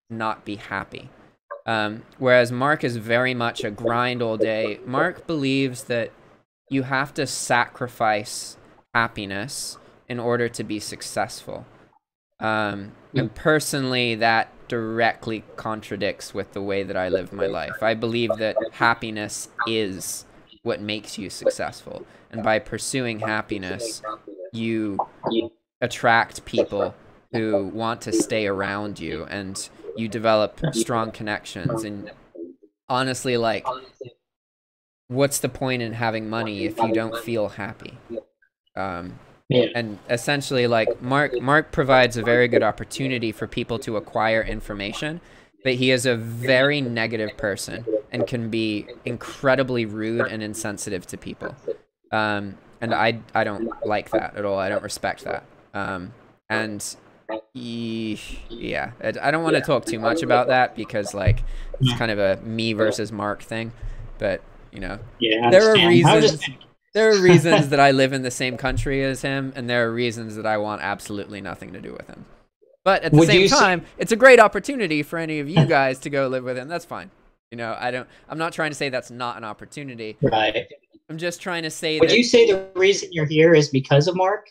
not be happy. Whereas Mark is very much a grind all day. Mark believes that you have to sacrifice happiness in order to be successful. And personally, that directly contradicts with the way that I live my life. I believe that happiness is what makes you successful. And by pursuing happiness, you attract people who want to stay around you, and you develop strong connections. And honestly, like, what's the point in having money if you don't feel happy? And essentially, like, Mark provides a very good opportunity for people to acquire information, but he is a very negative person and can be incredibly rude and insensitive to people. And I don't like that at all. I don't respect that. And yeah, I don't want to talk too much about that because, like, it's kind of a me versus Mark thing. But, you know, there are reasons. There are reasons that I live in the same country as him, and there are reasons that I want absolutely nothing to do with him. But at the same time, it's a great opportunity for any of you guys to go live with him. That's fine. You know, I'm not trying to say that's not an opportunity. Right. I'm just trying to say Would you say the reason you're here is because of Mark?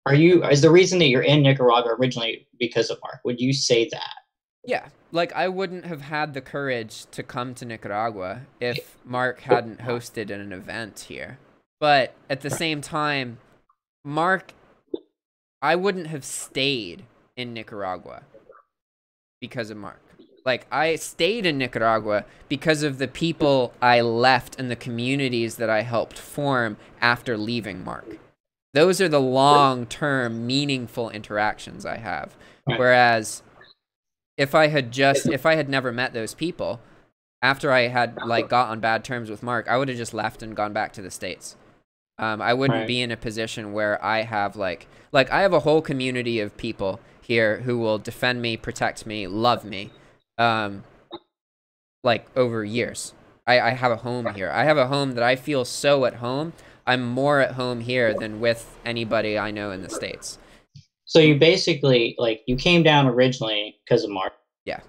Is the reason that you're in Nicaragua originally because of Mark? Would you say that? Yeah. Like, I wouldn't have had the courage to come to Nicaragua if Mark hadn't hosted an event here. But at the same time, I wouldn't have stayed in Nicaragua because of Mark. Like, I stayed in Nicaragua because of the people I left and the communities that I helped form after leaving Mark. Those are the long-term, meaningful interactions I have. Whereas if I had never met those people, after I had, like, got on bad terms with Mark, I would have just left and gone back to the States. I wouldn't be in a position where I have, like, I have a whole community of people here who will defend me, protect me, love me, like, over years. I have a home here. I have a home that I feel so at home. I'm more at home here than with anybody I know in the States. So you basically, like, you came down originally because of Mark. Yeah.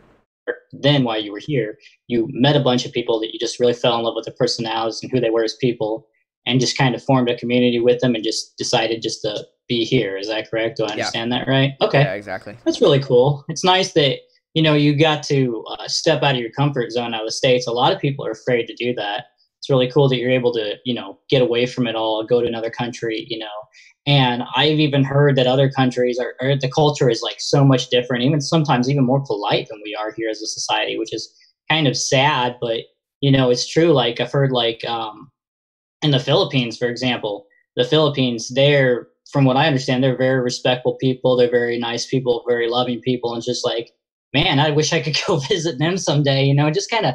Then while you were here, you met a bunch of people that you just really fell in love with their personalities and who they were as people, and just kind of formed a community with them and just decided just to be here. Is that correct? Do I understand that right? Okay. Yeah, exactly. That's really cool. It's nice that, you know, you got to step out of your comfort zone out of the States. A lot of people are afraid to do that. It's really cool that you're able to, you know, get away from it all, go to another country, you know. And I've even heard that other countries the culture is, like, so much different, even sometimes even more polite than we are here as a society, which is kind of sad, but, you know, it's true. Like, I've heard, like, in the Philippines, for example, they're, from what I understand, they're very respectful people. They're very nice people, very loving people. And it's just like, man, I wish I could go visit them someday, you know, just kind of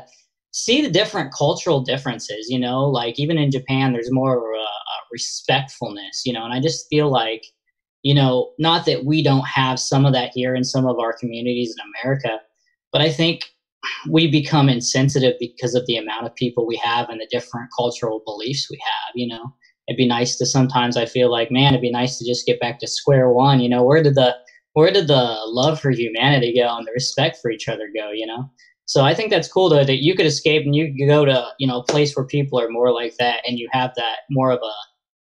see the different cultural differences, you know, like even in Japan, there's more respectfulness, you know, and I just feel like, you know, not that we don't have some of that here in some of our communities in America, but I think we become insensitive because of the amount of people we have and the different cultural beliefs we have, you know. It'd be nice to sometimes, I feel like, man, it'd be nice to just get back to square one, you know. Where did the love for humanity go and the respect for each other go, you know? So I think that's cool, though, that you could escape and you could go to, you know, a place where people are more like that and you have that more of a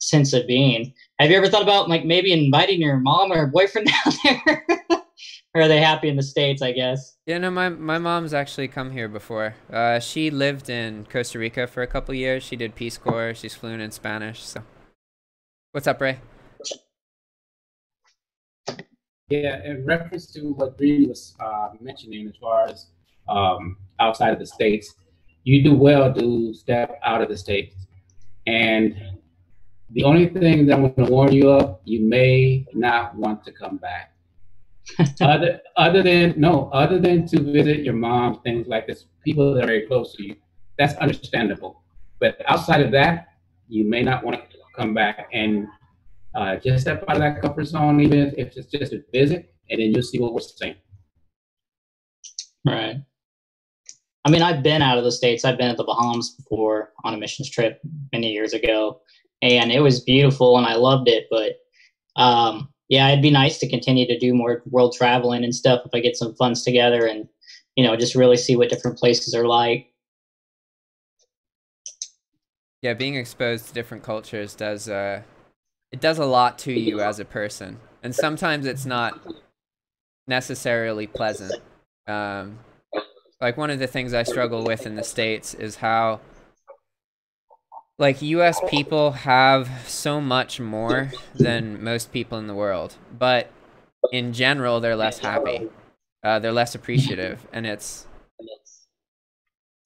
sense of being. Have you ever thought about, like, maybe inviting your mom or boyfriend down there? Or are they happy in the States, I guess? Yeah, no, my mom's actually come here before. She lived in Costa Rica for a couple years. She did Peace Corps. She's fluent in Spanish. So, what's up, Ray? Yeah, in reference to what Dream was mentioning as far as outside of the States, you do well to step out of the States. And the only thing that I'm going to warn you of, you may not want to come back. other than to visit your mom, things like this, people that are very close to you, that's understandable. But outside of that, you may not want to come back, and just step out of that comfort zone, even if it's just a visit, and then you'll see what we're saying. Right. I mean, I've been out of the States. I've been at the Bahamas before on a missions trip many years ago, and it was beautiful, and I loved it. But yeah, it'd be nice to continue to do more world traveling and stuff if I get some funds together and, you know, just really see what different places are like. Yeah, being exposed to different cultures does a lot to you as a person. And sometimes it's not necessarily pleasant. Like one of the things I struggle with in the States is how like US people have so much more than most people in the world, but in general they're less happy. They're less appreciative, and it's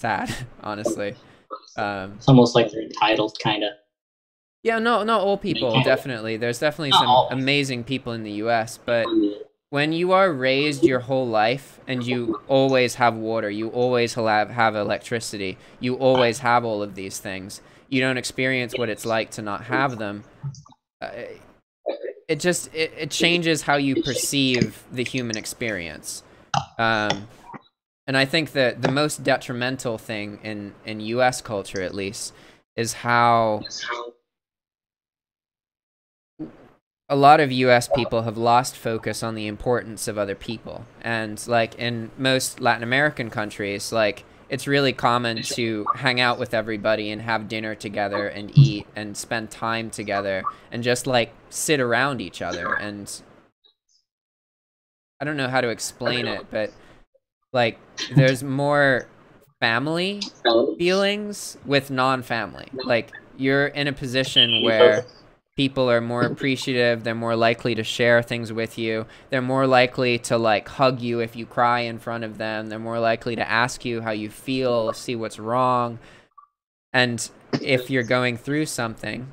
sad, honestly. It's almost like they're entitled, kind of. Yeah, no, not all people, definitely. There's definitely some amazing people in the US, but when you are raised your whole life and you always have water, you always have electricity, you always have all of these things, you don't experience what it's like to not have them. It changes how you perceive the human experience. And I think that the most detrimental thing in US culture, at least, is how a lot of US people have lost focus on the importance of other people. And like in most Latin American countries, like it's really common to hang out with everybody and have dinner together and eat and spend time together and just like sit around each other. And I don't know how to explain it, but like there's more family feelings with non-family. Like you're in a position where people are more appreciative, they're more likely to share things with you, they're more likely to like hug you if you cry in front of them, they're more likely to ask you how you feel, see what's wrong, and if you're going through something,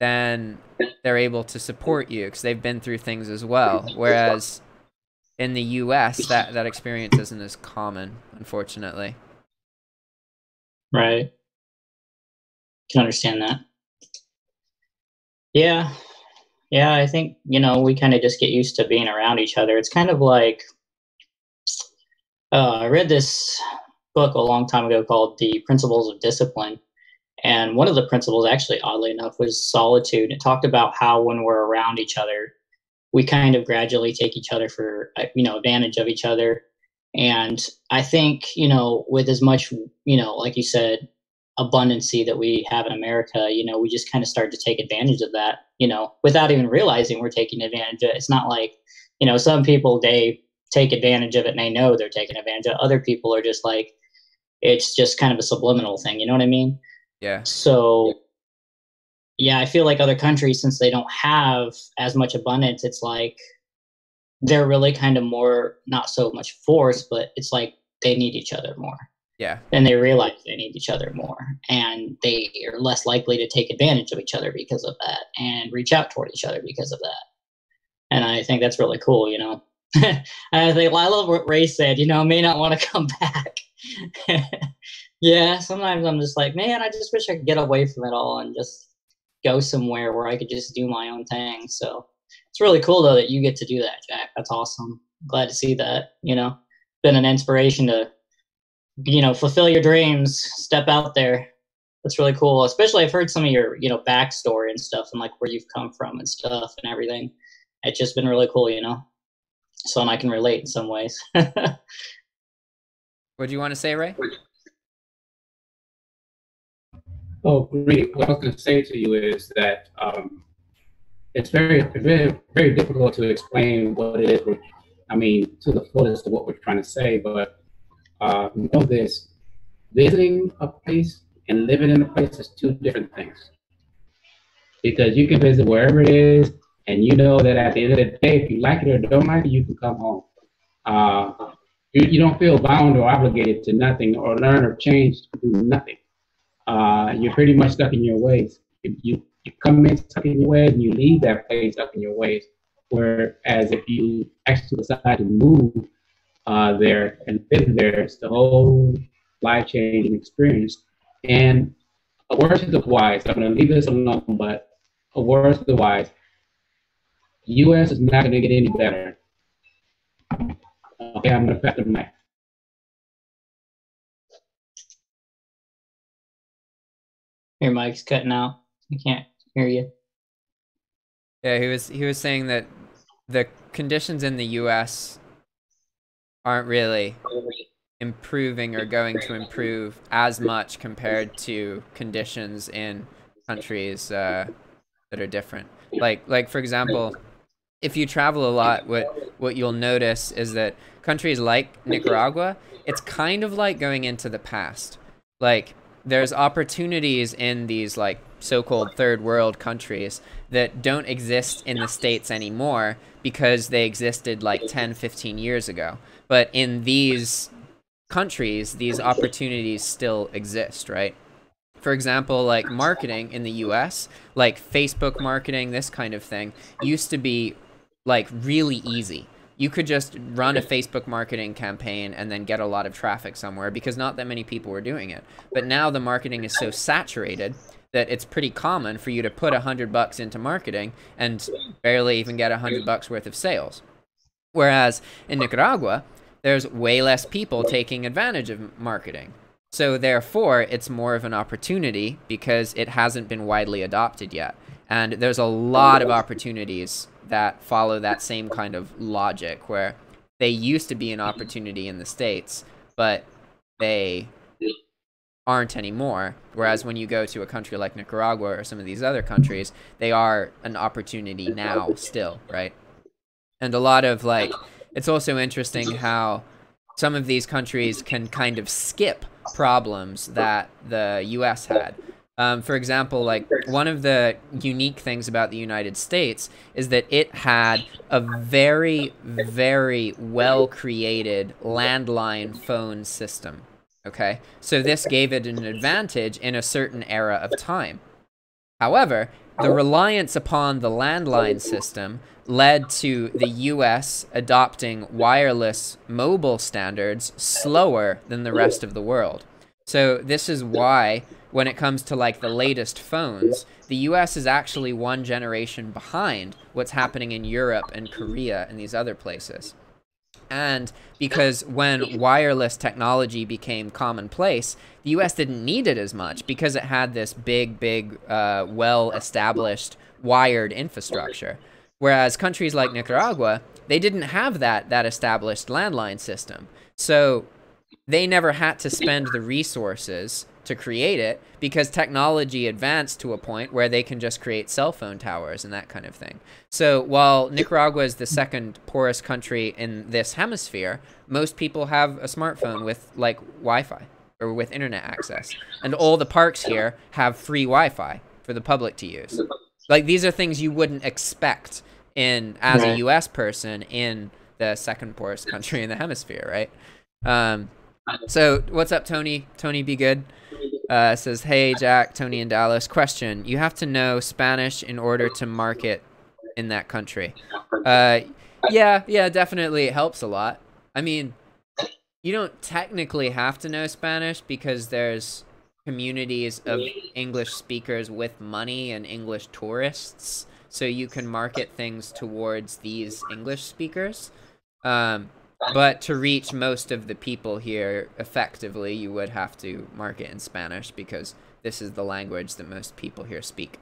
then they're able to support you because they've been through things as well. Whereas in the US, that experience isn't as common, unfortunately. Right. Can understand that. Yeah. Yeah, I think, we kind of just get used to being around each other. It's kind of like, I read this book a long time ago called The Principles of Discipline. And one of the principles, actually, oddly enough, was solitude. It talked about how when we're around each other, we kind of gradually take each other for, advantage of each other. And I think, with as much, like you said, abundancy that we have in America, we just kind of start to take advantage of that, without even realizing we're taking advantage of it. It's not like, some people, they take advantage of it and they know they're taking advantage of it. Other people are just like, it's just kind of a subliminal thing. You know what I mean? Yeah. So, yeah, I feel like other countries, since they don't have as much abundance, it's like they're really kind of more, not so much forced, but it's like they need each other more. Yeah. And they realize they need each other more. And they are less likely to take advantage of each other because of that and reach out toward each other because of that. And I think that's really cool, I love what Ray said, may not want to come back. Yeah, sometimes I'm just like, man, I just wish I could get away from it all and just go somewhere where I could just do my own thing. So it's really cool, though, that you get to do that, Jack. That's awesome. Glad to see that, been an inspiration to, fulfill your dreams, step out there. That's really cool. Especially I've heard some of your, backstory and stuff and like where you've come from and stuff and everything. It's just been really cool, so I can relate in some ways. What do you want to say, Ray? Oh, great. What I was going to say to you is that it's very, very, very difficult to explain what it is. To the fullest of what we're trying to say, but know this: visiting a place and living in a place is two different things. Because you can visit wherever it is, and you know that at the end of the day, if you like it or don't like it, you can come home. You don't feel bound or obligated to nothing or learn or change to do nothing. You're pretty much stuck in your ways. You come in stuck in your ways, and you leave that place stuck in your ways. Whereas if you actually decide to move there and live there, it's the whole life-changing experience. And a word to the wise, I'm going to leave this alone, but a word to the wise, the U.S. is not going to get any better. Okay, I'm going to pass the mic. Your mic's cutting out. I can't hear you. Yeah, he was saying that the conditions in the U.S. aren't really improving or going to improve as much compared to conditions in countries that are different. Like for example, if you travel a lot, what you'll notice is that countries like Nicaragua, it's kind of like going into the past. Like, there's opportunities in these like so-called third world countries that don't exist in the States anymore because they existed like 10, 15 years ago. But in these countries, these opportunities still exist, right? For example, like marketing in the US, like Facebook marketing, this kind of thing, used to be like really easy. You could just run a Facebook marketing campaign and then get a lot of traffic somewhere because not that many people were doing it. But now the marketing is so saturated that it's pretty common for you to put $100 into marketing and barely even get $100 worth of sales. Whereas in Nicaragua, there's way less people taking advantage of marketing. So therefore, it's more of an opportunity because it hasn't been widely adopted yet. And there's a lot of opportunities that follow that same kind of logic where they used to be an opportunity in the States, but they aren't anymore. Whereas when you go to a country like Nicaragua or some of these other countries, they are an opportunity now still, right? And a lot of like, it's also interesting how some of these countries can kind of skip problems that the US had. For example, like one of the unique things about the United States is that it had a very, very well created landline phone system. Okay, so this gave it an advantage in a certain era of time. However, the reliance upon the landline system led to the US adopting wireless mobile standards slower than the rest of the world. So this is why when it comes to like the latest phones, the US is actually one generation behind what's happening in Europe and Korea and these other places. And because when wireless technology became commonplace, the US didn't need it as much because it had this big, well-established wired infrastructure. Whereas countries like Nicaragua, they didn't have that established landline system. So they never had to spend the resources to create it because technology advanced to a point where they can just create cell phone towers and that kind of thing. So while Nicaragua is the second poorest country in this hemisphere, most people have a smartphone with like Wi-Fi or with internet access. And all the parks here have free Wi-Fi for the public to use. Like these are things you wouldn't expect as a US person in the second poorest country in the hemisphere, right? So what's up, Tony? Tony Be Good says, hey, Jack, Tony in Dallas. Question, you have to know Spanish in order to market in that country. Yeah, definitely. It helps a lot. I mean, you don't technically have to know Spanish because there's communities of English speakers with money and English tourists. So you can market things towards these English speakers. But to reach most of the people here effectively, you would have to market in Spanish because this is the language that most people here speak.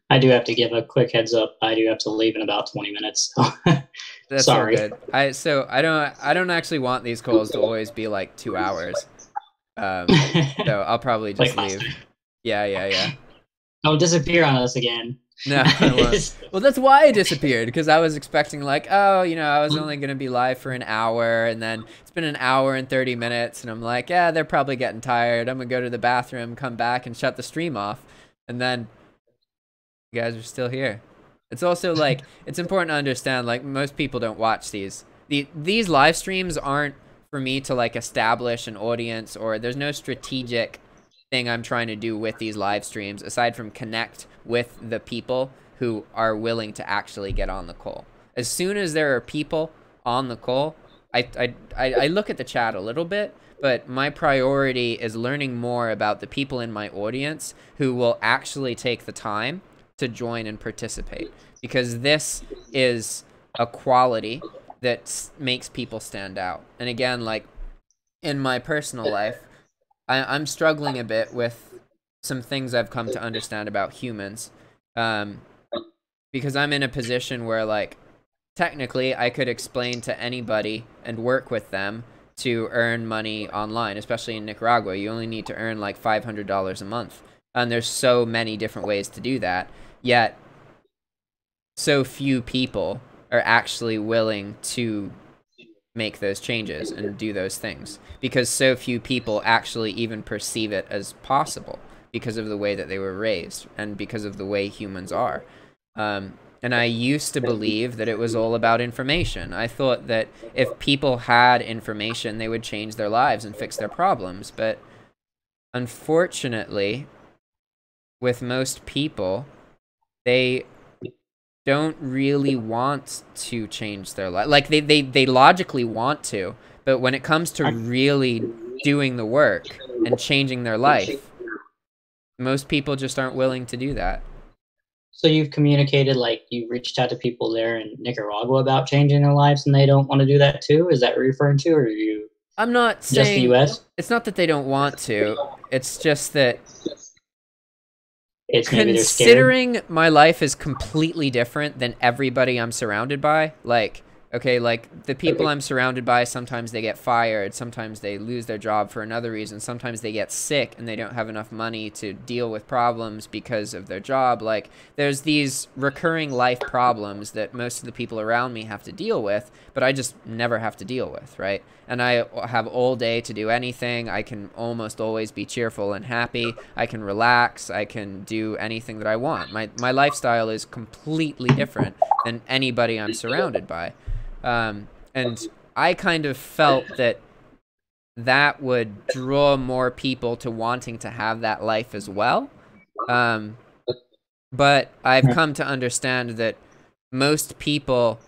I do have to give a quick heads up. I do have to leave in about 20 minutes. That's sorry. All good. So I don't actually want these calls to always be like 2 hours. So I'll probably just like leave. Yeah. Don't disappear on us again. No, I won't. Well, that's why I disappeared, because I was expecting like, oh, I was only going to be live for an hour, and then it's been an hour and 30 minutes, and I'm like, yeah, they're probably getting tired. I'm going to go to the bathroom, come back, and shut the stream off, and then you guys are still here. It's also like, it's important to understand, like, most people don't watch these. These live streams aren't for me to, like, establish an audience, or there's no strategic thing I'm trying to do with these live streams aside from connect with the people who are willing to actually get on the call. As soon as there are people on the call, I look at the chat a little bit, but my priority is learning more about the people in my audience who will actually take the time to join and participate, because this is a quality that makes people stand out. And again, like in my personal life, I'm struggling a bit with some things I've come to understand about humans, because I'm in a position where, like, technically I could explain to anybody and work with them to earn money online, especially in Nicaragua. You only need to earn like $500 a month And there's so many different ways to do that, yet so few people are actually willing to make those changes and do those things, because so few people actually even perceive it as possible because of the way that they were raised and because of the way humans are. And I used to believe that it was all about information. I thought that if people had information, they would change their lives and fix their problems. But unfortunately, with most people, they don't really want to change their life. Like, they logically want to, but when it comes to really doing the work and changing their life, most people just aren't willing to do that. So you've communicated, like you reached out to people there in Nicaragua about changing their lives, and they don't want to do that too? Is that what you're referring to, or are you? I'm not saying just the U.S.? It's not that they don't want to. It's just that it's maybe considering my life is completely different than everybody I'm surrounded by. Like, okay, like the people I'm surrounded by, sometimes they get fired, sometimes they lose their job for another reason, sometimes they get sick and they don't have enough money to deal with problems because of their job. Like, there's these recurring life problems that most of the people around me have to deal with, but I just never have to deal with, right? And I have all day to do anything. I can almost always be cheerful and happy. I can relax. I can do anything that I want. My lifestyle is completely different than anybody I'm surrounded by. And I kind of felt that that would draw more people to wanting to have that life as well. But I've come to understand that most people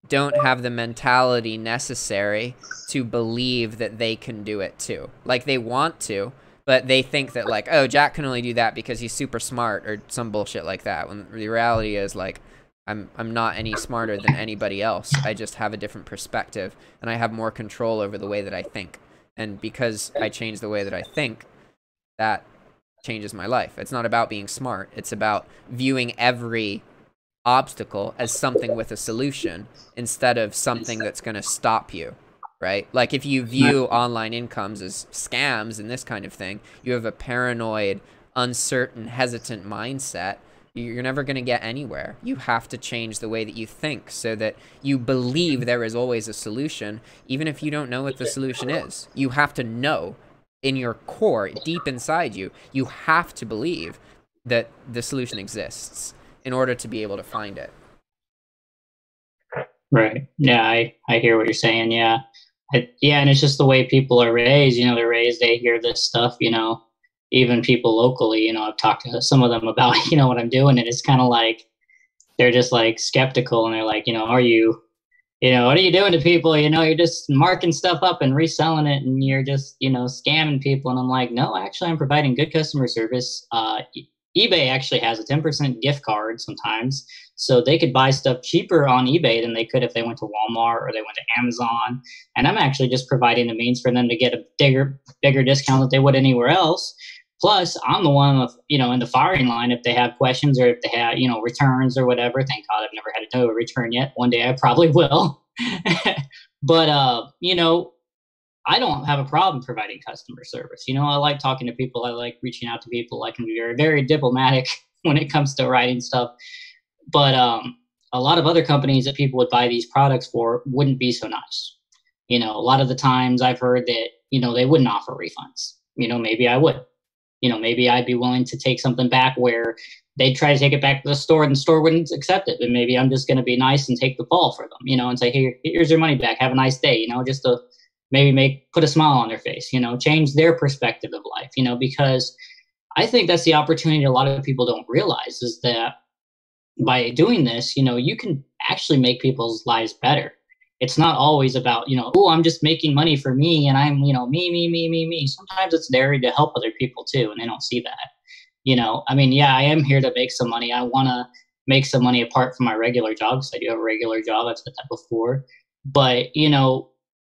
don't have the mentality necessary to believe that they can do it too. Like, they want to, but they think that, like, oh, Jack can only do that because he's super smart or some bullshit like that. When the reality is, like, I'm not any smarter than anybody else. I just have a different perspective, and I have more control over the way that I think. And because I change the way that I think, that changes my life. It's not about being smart. It's about viewing every obstacle as something with a solution instead of something that's going to stop you, right? Like, if you view online incomes as scams and this kind of thing, you have a paranoid, uncertain, hesitant mindset. You're never going to get anywhere. You have to change the way that you think so that you believe there is always a solution, even if you don't know what the solution is. You have to know in your core, deep inside you, you have to believe that the solution exists in order to be able to find it. Right. Yeah, I hear what you're saying. Yeah. Yeah, and it's just the way people are raised. You know, they're raised, they hear this stuff, you know. Even people locally, you know, I've talked to some of them about, you know, what I'm doing, and it's kind of like they're just like skeptical, and they're like, you know, what are you doing to people? You know, you're just marking stuff up and reselling it, and you're just, you know, scamming people. And I'm like, no, actually, I'm providing good customer service. eBay actually has a 10% gift card sometimes, so they could buy stuff cheaper on eBay than they could if they went to Walmart or they went to Amazon. And I'm actually just providing the means for them to get a bigger discount than they would anywhere else. Plus, I'm the one, you know, in the firing line if they have questions or if they have, you know, returns or whatever. Thank God I've never had to do a return yet. One day I probably will. But, you know, I don't have a problem providing customer service. You know, I like talking to people. I like reaching out to people. I can be very, very diplomatic when it comes to writing stuff. But a lot of other companies that people would buy these products for wouldn't be so nice. You know, a lot of the times I've heard that, you know, they wouldn't offer refunds. You know, maybe I would. You know, maybe I'd be willing to take something back where they'd try to take it back to the store and the store wouldn't accept it. But maybe I'm just going to be nice and take the fall for them, you know, and say, here's your money back. Have a nice day, you know, just to maybe put a smile on their face, you know, change their perspective of life, you know, because I think that's the opportunity a lot of people don't realize is that by doing this, you know, you can actually make people's lives better. It's not always about, you know, oh, I'm just making money for me and I'm, you know, me. Sometimes it's there to help other people too, and they don't see that. You know, I mean, yeah, I am here to make some money. I want to make some money apart from my regular job, because I do have a regular job. I've said that before. But, you know,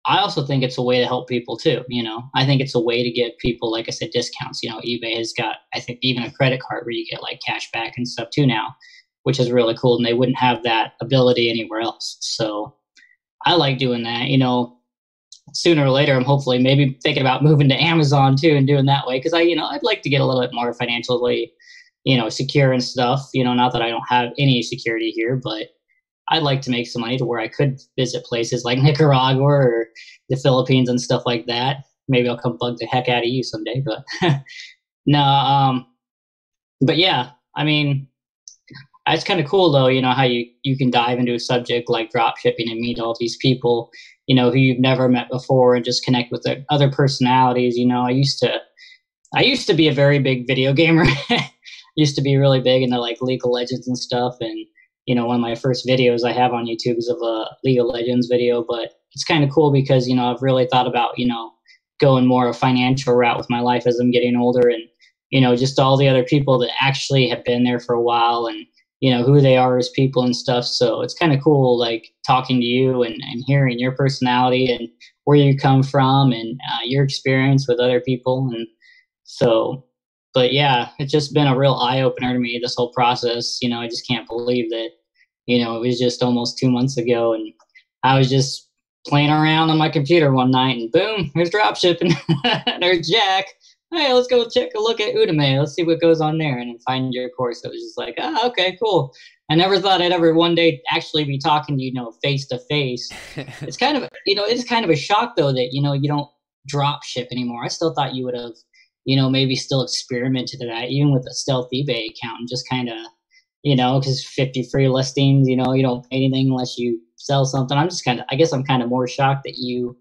I also think it's a way to help people too. You know, I think it's a way to give people, like I said, discounts. You know, eBay has got, I think, even a credit card where you get like cash back and stuff too now, which is really cool. And they wouldn't have that ability anywhere else. So I like doing that. You know, sooner or later, I'm hopefully maybe thinking about moving to Amazon too and doing that way. Because I'd like to get a little bit more financially, secure and stuff. Not that I don't have any security here, but I'd like to make some money to where I could visit places like Nicaragua or the Philippines and stuff like that. Maybe I'll come bug the heck out of you someday, but no. But yeah, I mean, it's kind of cool though, how you can dive into a subject like drop shipping and meet all these people, who you've never met before and just connect with the other personalities. I used to be a very big video gamer. Used to be really big into like League of Legends and stuff. And, one of my first videos I have on YouTube is of a League of Legends video, but it's kind of cool because, I've really thought about, going more a financial route with my life as I'm getting older, and, just all the other people that actually have been there for a while and, who they are as people and stuff. So it's kind of cool, like talking to you and hearing your personality and where you come from and your experience with other people. And so, but yeah, it's just been a real eye opener to me, this whole process. I just can't believe that, it was just almost 2 months ago. And I was just playing around on my computer one night and boom, here's dropshipping. There's Jack. Hey, let's go take a look at Udemy. Let's see what goes on there and find your course. It was just like, okay, cool. I never thought I'd ever one day actually be talking to you, face to face. It's kind of, it's kind of a shock though that, you don't drop ship anymore. I still thought you would have, maybe still experimented with that, even with a stealth eBay account, and just kind of, because 50 free listings, you don't pay anything unless you sell something. I guess I'm kind of more shocked that you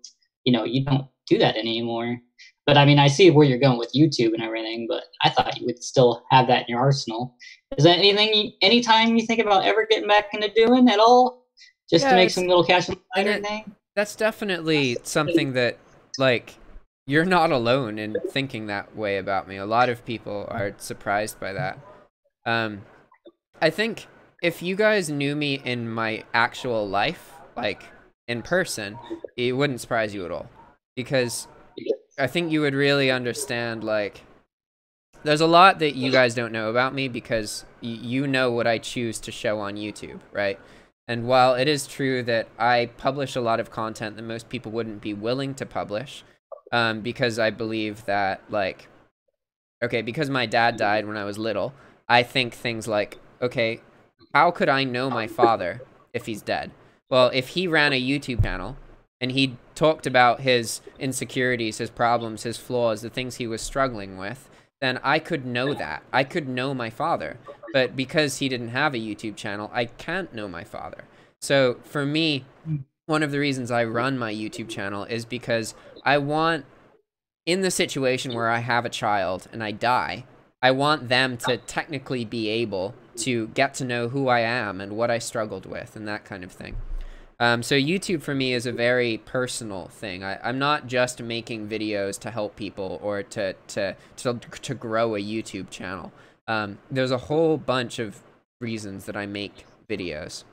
don't do that anymore. But I mean, I see where you're going with YouTube and everything, but I thought you would still have that in your arsenal. Is that anytime you think about ever getting back into doing at all, just to make some little cash on the side or anything? That's definitely something that, like, you're not alone in thinking that way about me. A lot of people are surprised by that. I think if you guys knew me in my actual life, like in person, it wouldn't surprise you at all, because I think you would really understand, like, there's a lot that you guys don't know about me because you know what I choose to show on YouTube, right? And while it is true that I publish a lot of content that most people wouldn't be willing to publish, because I believe that, like, okay, because my dad died when I was little, I think things like, okay, how could I know my father if he's dead? Well, if he ran a YouTube channel and he talked about his insecurities, his problems, his flaws, the things he was struggling with, then I could know that. I could know my father. But because he didn't have a YouTube channel, I can't know my father. So for me, one of the reasons I run my YouTube channel is because I want, in the situation where I have a child and I die, I want them to technically be able to get to know who I am and what I struggled with and that kind of thing. So YouTube for me is a very personal thing. I'm not just making videos to help people or to grow a YouTube channel. There's a whole bunch of reasons that I make videos.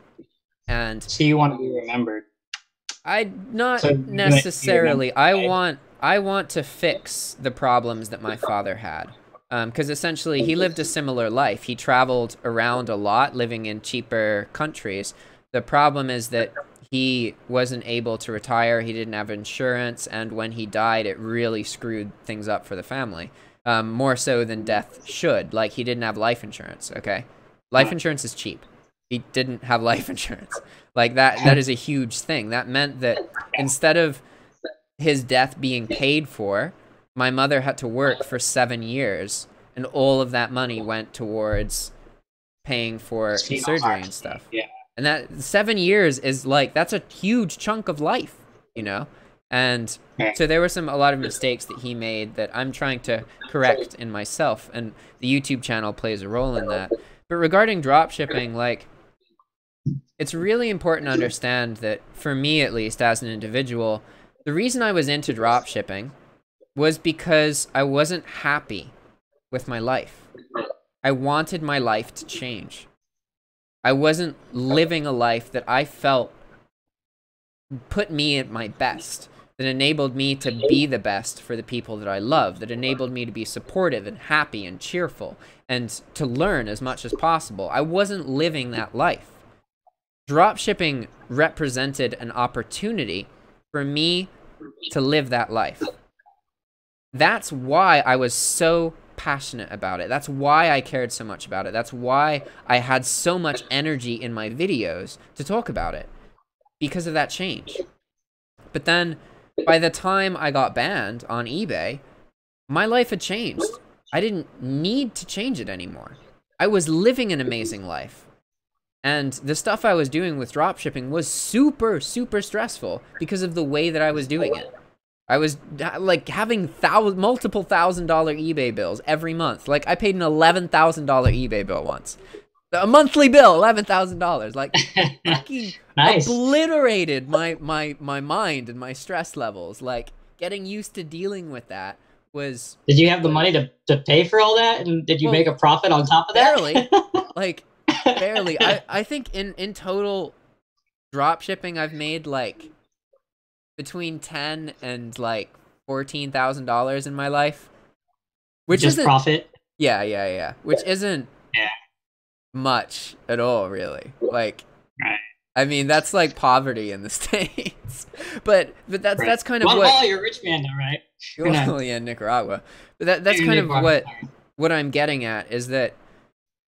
And so you want to be remembered? Not necessarily. I want to fix the problems that my father had. Because essentially he lived a similar life. He traveled around a lot, living in cheaper countries. The problem is that he wasn't able to retire. He didn't have insurance. And when he died, it really screwed things up for the family. More so than death should. Like, he didn't have life insurance, okay? Life insurance is cheap. He didn't have life insurance. Like, that is a huge thing. That meant that instead of his death being paid for, my mother had to work for 7 years, and all of that money went towards paying for surgery and stuff. Yeah. And that 7 years is like, that's a huge chunk of life, And so there were a lot of mistakes that he made that I'm trying to correct in myself, and the YouTube channel plays a role in that. But regarding dropshipping, like, it's really important to understand that, for me at least, as an individual, the reason I was into dropshipping was because I wasn't happy with my life. I wanted my life to change. I wasn't living a life that I felt put me at my best, that enabled me to be the best for the people that I love, that enabled me to be supportive and happy and cheerful and to learn as much as possible. I wasn't living that life. Dropshipping represented an opportunity for me to live that life. That's why I was so passionate about it. That's why I cared so much about it. That's why I had so much energy in my videos to talk about it, because of that change. But then by the time I got banned on eBay, my life had changed. I didn't need to change it anymore. I was living an amazing life. And the stuff I was doing with dropshipping was super, super stressful because of the way that I was doing it. I was like having multiple $1,000 eBay bills every month. Like I paid an $11,000 eBay bill once. A monthly bill, $11,000. Like fucking Nice. obliterated my mind and my stress levels. Like getting used to dealing with that was. Did you have the money to pay for all that? And did you make a profit on top of that? Barely. Like barely. I think in total drop shipping I've made like between $10,000 and like $14,000 in my life, which just isn't profit. Yeah. Which isn't much at all, really. Like, right. I mean, that's like poverty in the States. but that's kind of well, you're a rich man, though, right? Well, yeah, Nicaragua. But that's kind of what I'm getting at is that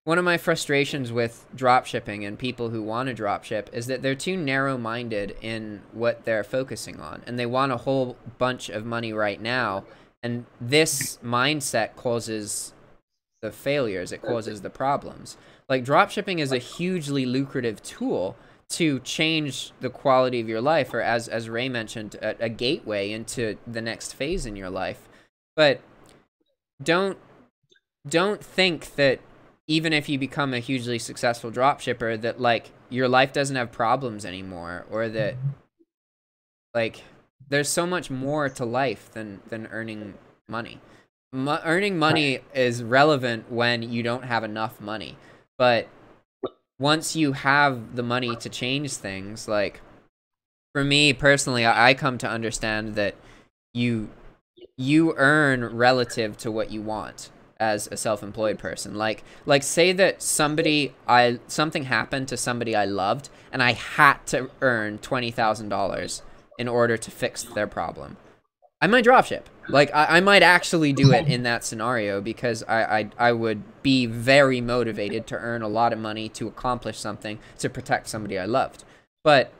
one of my frustrations with dropshipping and people who want to dropship is that they're too narrow-minded in what they're focusing on, and they want a whole bunch of money right now, and this mindset causes the failures, it causes the problems. Like, dropshipping is a hugely lucrative tool to change the quality of your life, or as Ray mentioned, a gateway into the next phase in your life. But don't think that even if you become a hugely successful dropshipper, that like your life doesn't have problems anymore, or that like there's so much more to life than earning money. Earning money is relevant when you don't have enough money, but once you have the money to change things, like for me personally, I come to understand that you earn relative to what you want as a self-employed person. Like say that something happened to somebody I loved and I had to earn $20,000 in order to fix their problem. I might dropship. Like I might actually do it in that scenario because I would be very motivated to earn a lot of money to accomplish something to protect somebody I loved. But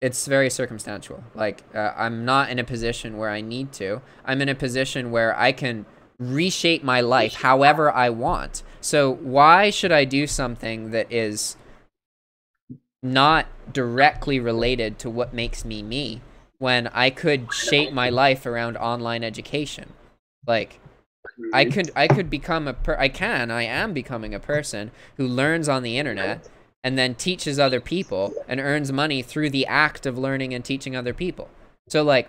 it's very circumstantial. Like I'm not in a position where I need to. I'm in a position where I can reshape my life however I want. So why should I do something that is not directly related to what makes me me when I could shape my life around online education? Like I could become I am becoming a person who learns on the internet and then teaches other people and earns money through the act of learning and teaching other people. So like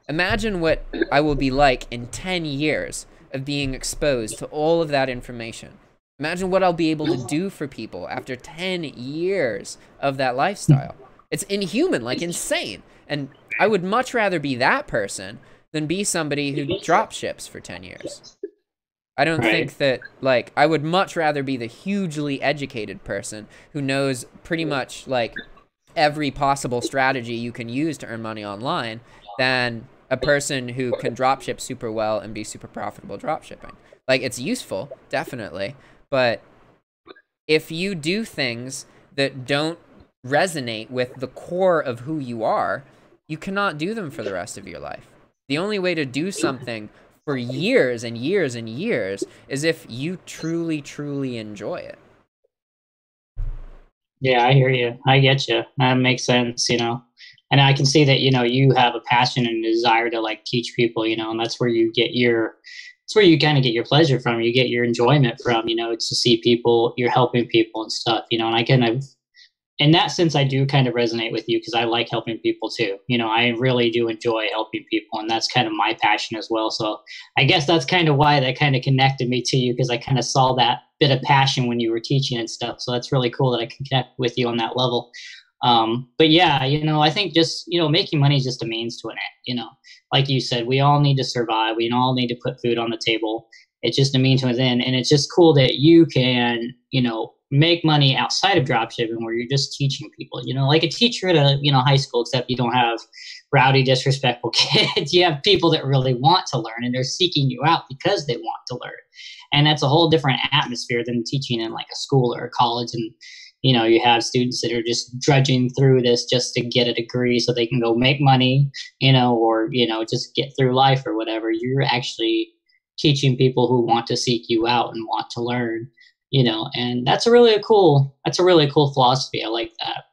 imagine what I will be like in 10 years of being exposed to all of that information. Imagine what I'll be able to do for people after 10 years of that lifestyle. It's inhuman, like insane. And I would much rather be that person than be somebody who drop ships for 10 years. I don't think that, like, I would much rather be the hugely educated person who knows pretty much, like, every possible strategy you can use to earn money online than a person who can dropship super well and be super profitable dropshipping. Like, it's useful, definitely, but if you do things that don't resonate with the core of who you are, you cannot do them for the rest of your life. The only way to do something for years and years and years is if you truly, truly enjoy it. Yeah, I hear you. I get you. That makes sense, you know. And I can see that, you know, you have a passion and a desire to like teach people, you know, and that's where you get it's where you kind of get your pleasure from, you get your enjoyment from, you know, to see people, you're helping people and stuff, you know, and I kind of, in that sense, I do kind of resonate with you because I like helping people too. You know, I really do enjoy helping people, and that's kind of my passion as well. So I guess that's kind of why that kind of connected me to you, because I kind of saw that bit of passion when you were teaching and stuff. So that's really cool that I can connect with you on that level. But yeah, you know, I think just, you know, making money is just a means to an end, you know, like you said, we all need to survive. We all need to put food on the table. It's just a means to an end. And it's just cool that you can, you know, make money outside of dropshipping where you're just teaching people, you know, like a teacher at a, you know, high school, except you don't have rowdy, disrespectful kids. You have people that really want to learn and they're seeking you out because they want to learn. And that's a whole different atmosphere than teaching in like a school or a college. And, you know, you have students that are just drudging through this just to get a degree so they can go make money, you know, or, you know, just get through life or whatever. You're actually teaching people who want to seek you out and want to learn, you know, and that's a really cool philosophy. I like that.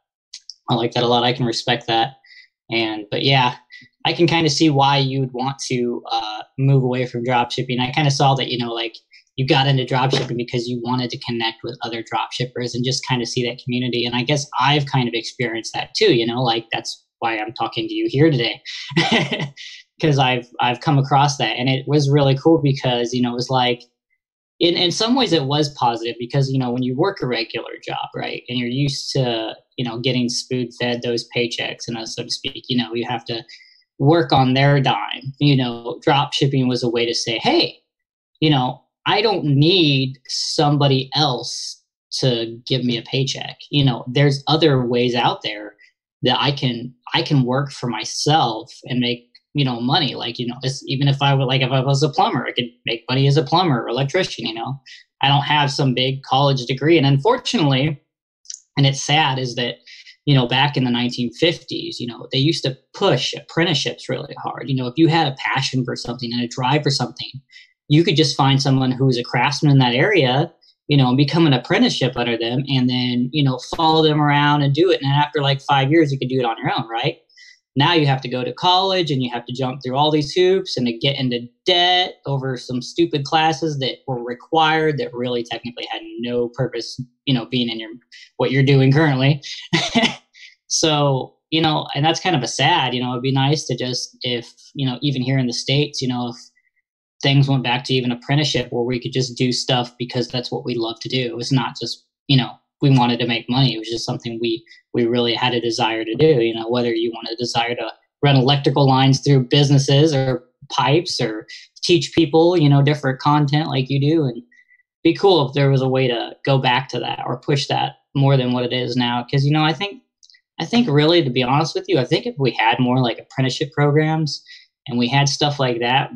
I like that a lot. I can respect that. But yeah, I can kind of see why you'd want to move away from drop shipping. I kind of saw that, you know, like you got into drop shipping because you wanted to connect with other drop shippers and just kind of see that community. And I guess I've kind of experienced that too, you know, like that's why I'm talking to you here today, because I've come across that. And it was really cool because, you know, it was like, in some ways it was positive because, you know, when you work a regular job, right, and you're used to, you know, getting spoon fed those paychecks and so to speak, you know, you have to work on their dime. You know, drop shipping was a way to say, hey, you know, I don't need somebody else to give me a paycheck. You know, there's other ways out there that I can work for myself and make, you know, money. Like, you know, even if I was a plumber, I could make money as a plumber or electrician, you know. I don't have some big college degree. And unfortunately, and it's sad, is that, you know, back in the 1950s, you know, they used to push apprenticeships really hard. You know, if you had a passion for something and a drive for something, you could just find someone who's a craftsman in that area, you know, and become an apprenticeship under them and then, you know, follow them around and do it. And then after like 5 years, you could do it on your own, right? Now you have to go to college and you have to jump through all these hoops and to get into debt over some stupid classes that were required that really technically had no purpose, you know, being in what you're doing currently. So, you know, and that's kind of a sad, you know, it'd be nice to just, if, you know, even here in the States, you know, if things went back to even apprenticeship where we could just do stuff because that's what we love to do. It was not just, you know, we wanted to make money. It was just something we really had a desire to do, you know, whether you want a desire to run electrical lines through businesses or pipes or teach people, you know, different content like you do. And be cool if there was a way to go back to that or push that more than what it is now. Cause, you know, I think really, to be honest with you, I think if we had more like apprenticeship programs and we had stuff like that,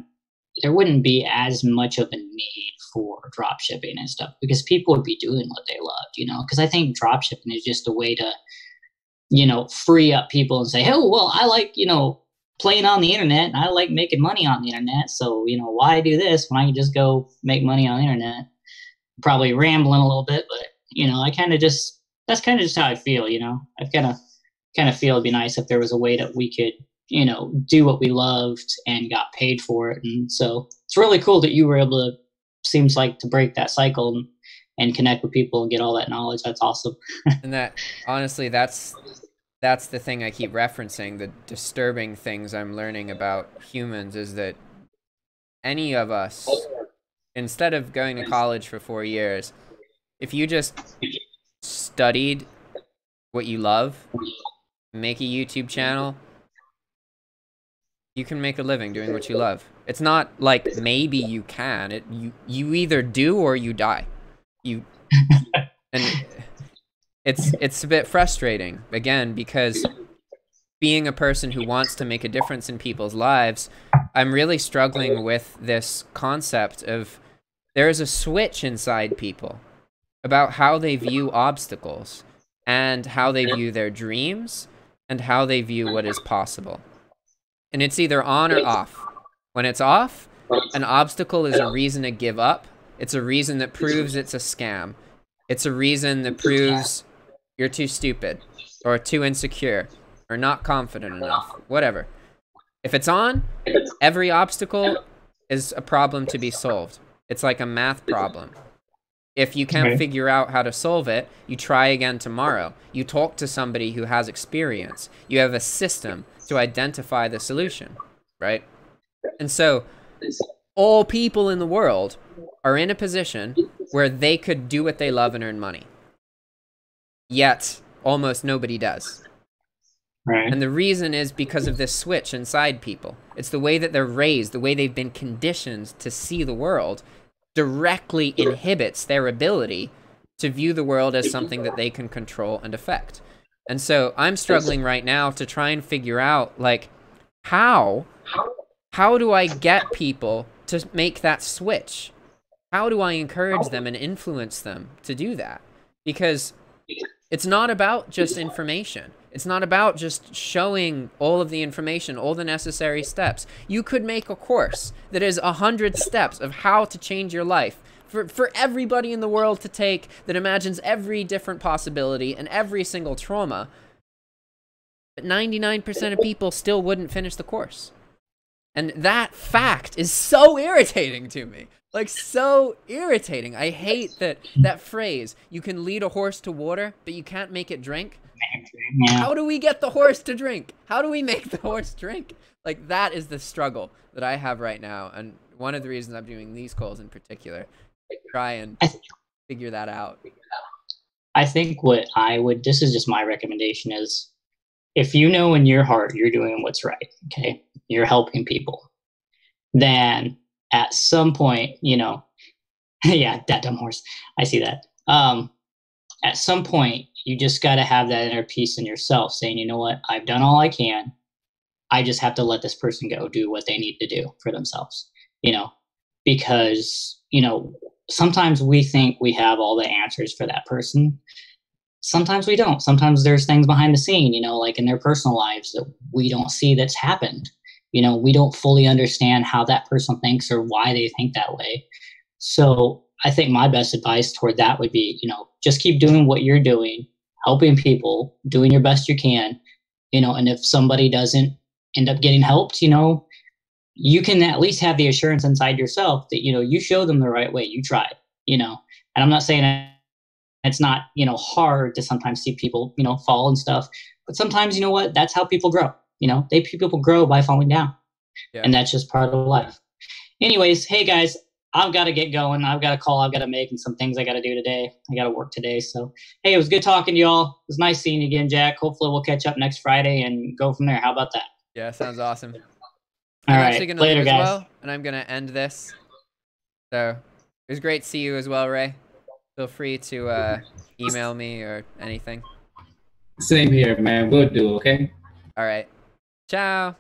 there wouldn't be as much of a need for drop shipping and stuff because people would be doing what they loved, you know, because I think drop shipping is just a way to, you know, free up people and say, hey, well, I like, you know, playing on the internet and I like making money on the internet. So, you know, why do this when I can just go make money on the internet? Probably rambling a little bit, but, you know, that's kind of just how I feel, you know. I kind of feel it'd be nice if there was a way that we could, you know, do what we loved and got paid for it. And so it's really cool that you were able to, seems like, to break that cycle and connect with people and get all that knowledge. That's awesome. And that, honestly, that's the thing I keep referencing. The disturbing things I'm learning about humans is that any of us, instead of going to college for 4 years, if you just studied what you love, make a YouTube channel, you can make a living doing what you love. It's not like maybe you can. You either do or you die. And it's a bit frustrating, again, because being a person who wants to make a difference in people's lives, I'm really struggling with this concept of there is a switch inside people about how they view obstacles and how they view their dreams and how they view what is possible. And it's either on or off. When it's off, an obstacle is a reason to give up. It's a reason that proves it's a scam. It's a reason that proves you're too stupid or too insecure or not confident enough, whatever. If it's on, every obstacle is a problem to be solved. It's like a math problem. If you can't figure out how to solve it, you try again tomorrow. You talk to somebody who has experience. You have a system to identify the solution, right? And so all people in the world are in a position where they could do what they love and earn money. Yet almost nobody does. Right. And the reason is because of this switch inside people. It's the way that they're raised, the way they've been conditioned to see the world directly inhibits their ability to view the world as something that they can control and affect. And so I'm struggling right now to try and figure out, like, How do I get people to make that switch? How do I encourage them and influence them to do that? Because it's not about just information. It's not about just showing all of the information, all the necessary steps. You could make a course that is 100 steps of how to change your life for everybody in the world to take, that imagines every different possibility and every single trauma. But 99% of people still wouldn't finish the course. And that fact is so irritating to me. Like, so irritating. I hate that phrase, you can lead a horse to water, but you can't make it drink. Yeah. How do we get the horse to drink? How do we make the horse drink? Like, that is the struggle that I have right now. And one of the reasons I'm doing these calls in particular, try and figure that out. I think this is just my recommendation, is if you know in your heart you're doing what's right, okay, you're helping people, then at some point, yeah, that dumb horse, I see that. At some point, you just got to have that inner peace in yourself saying, you know what, I've done all I can. I just have to let this person go do what they need to do for themselves, because, sometimes we think we have all the answers for that person. Sometimes we don't. Sometimes there's things behind the scene, like in their personal lives that we don't see that's happened. We don't fully understand how that person thinks or why they think that way. So I think my best advice toward that would be, just keep doing what you're doing, helping people, doing your best you can, and if somebody doesn't end up getting helped, you can at least have the assurance inside yourself that, you show them the right way, you tried, and I'm not saying it's not, hard to sometimes see people, fall and stuff, but sometimes, you know what, that's how people grow. People grow by falling down. Yeah. And that's just part of life. Anyways, hey guys, I've got to get going. I've got a call I've got to make and some things I got to do today. I got to work today. So, hey, it was good talking to y'all. It was nice seeing you again, Jack. Hopefully we'll catch up next Friday and go from there. How about that? Yeah, sounds awesome. I'm actually going to leave as guys. well, and I'm going to end this. So, it was great to see you as well, Ray. Feel free to email me or anything. Same here, man. We'll do, okay? All right. Ciao.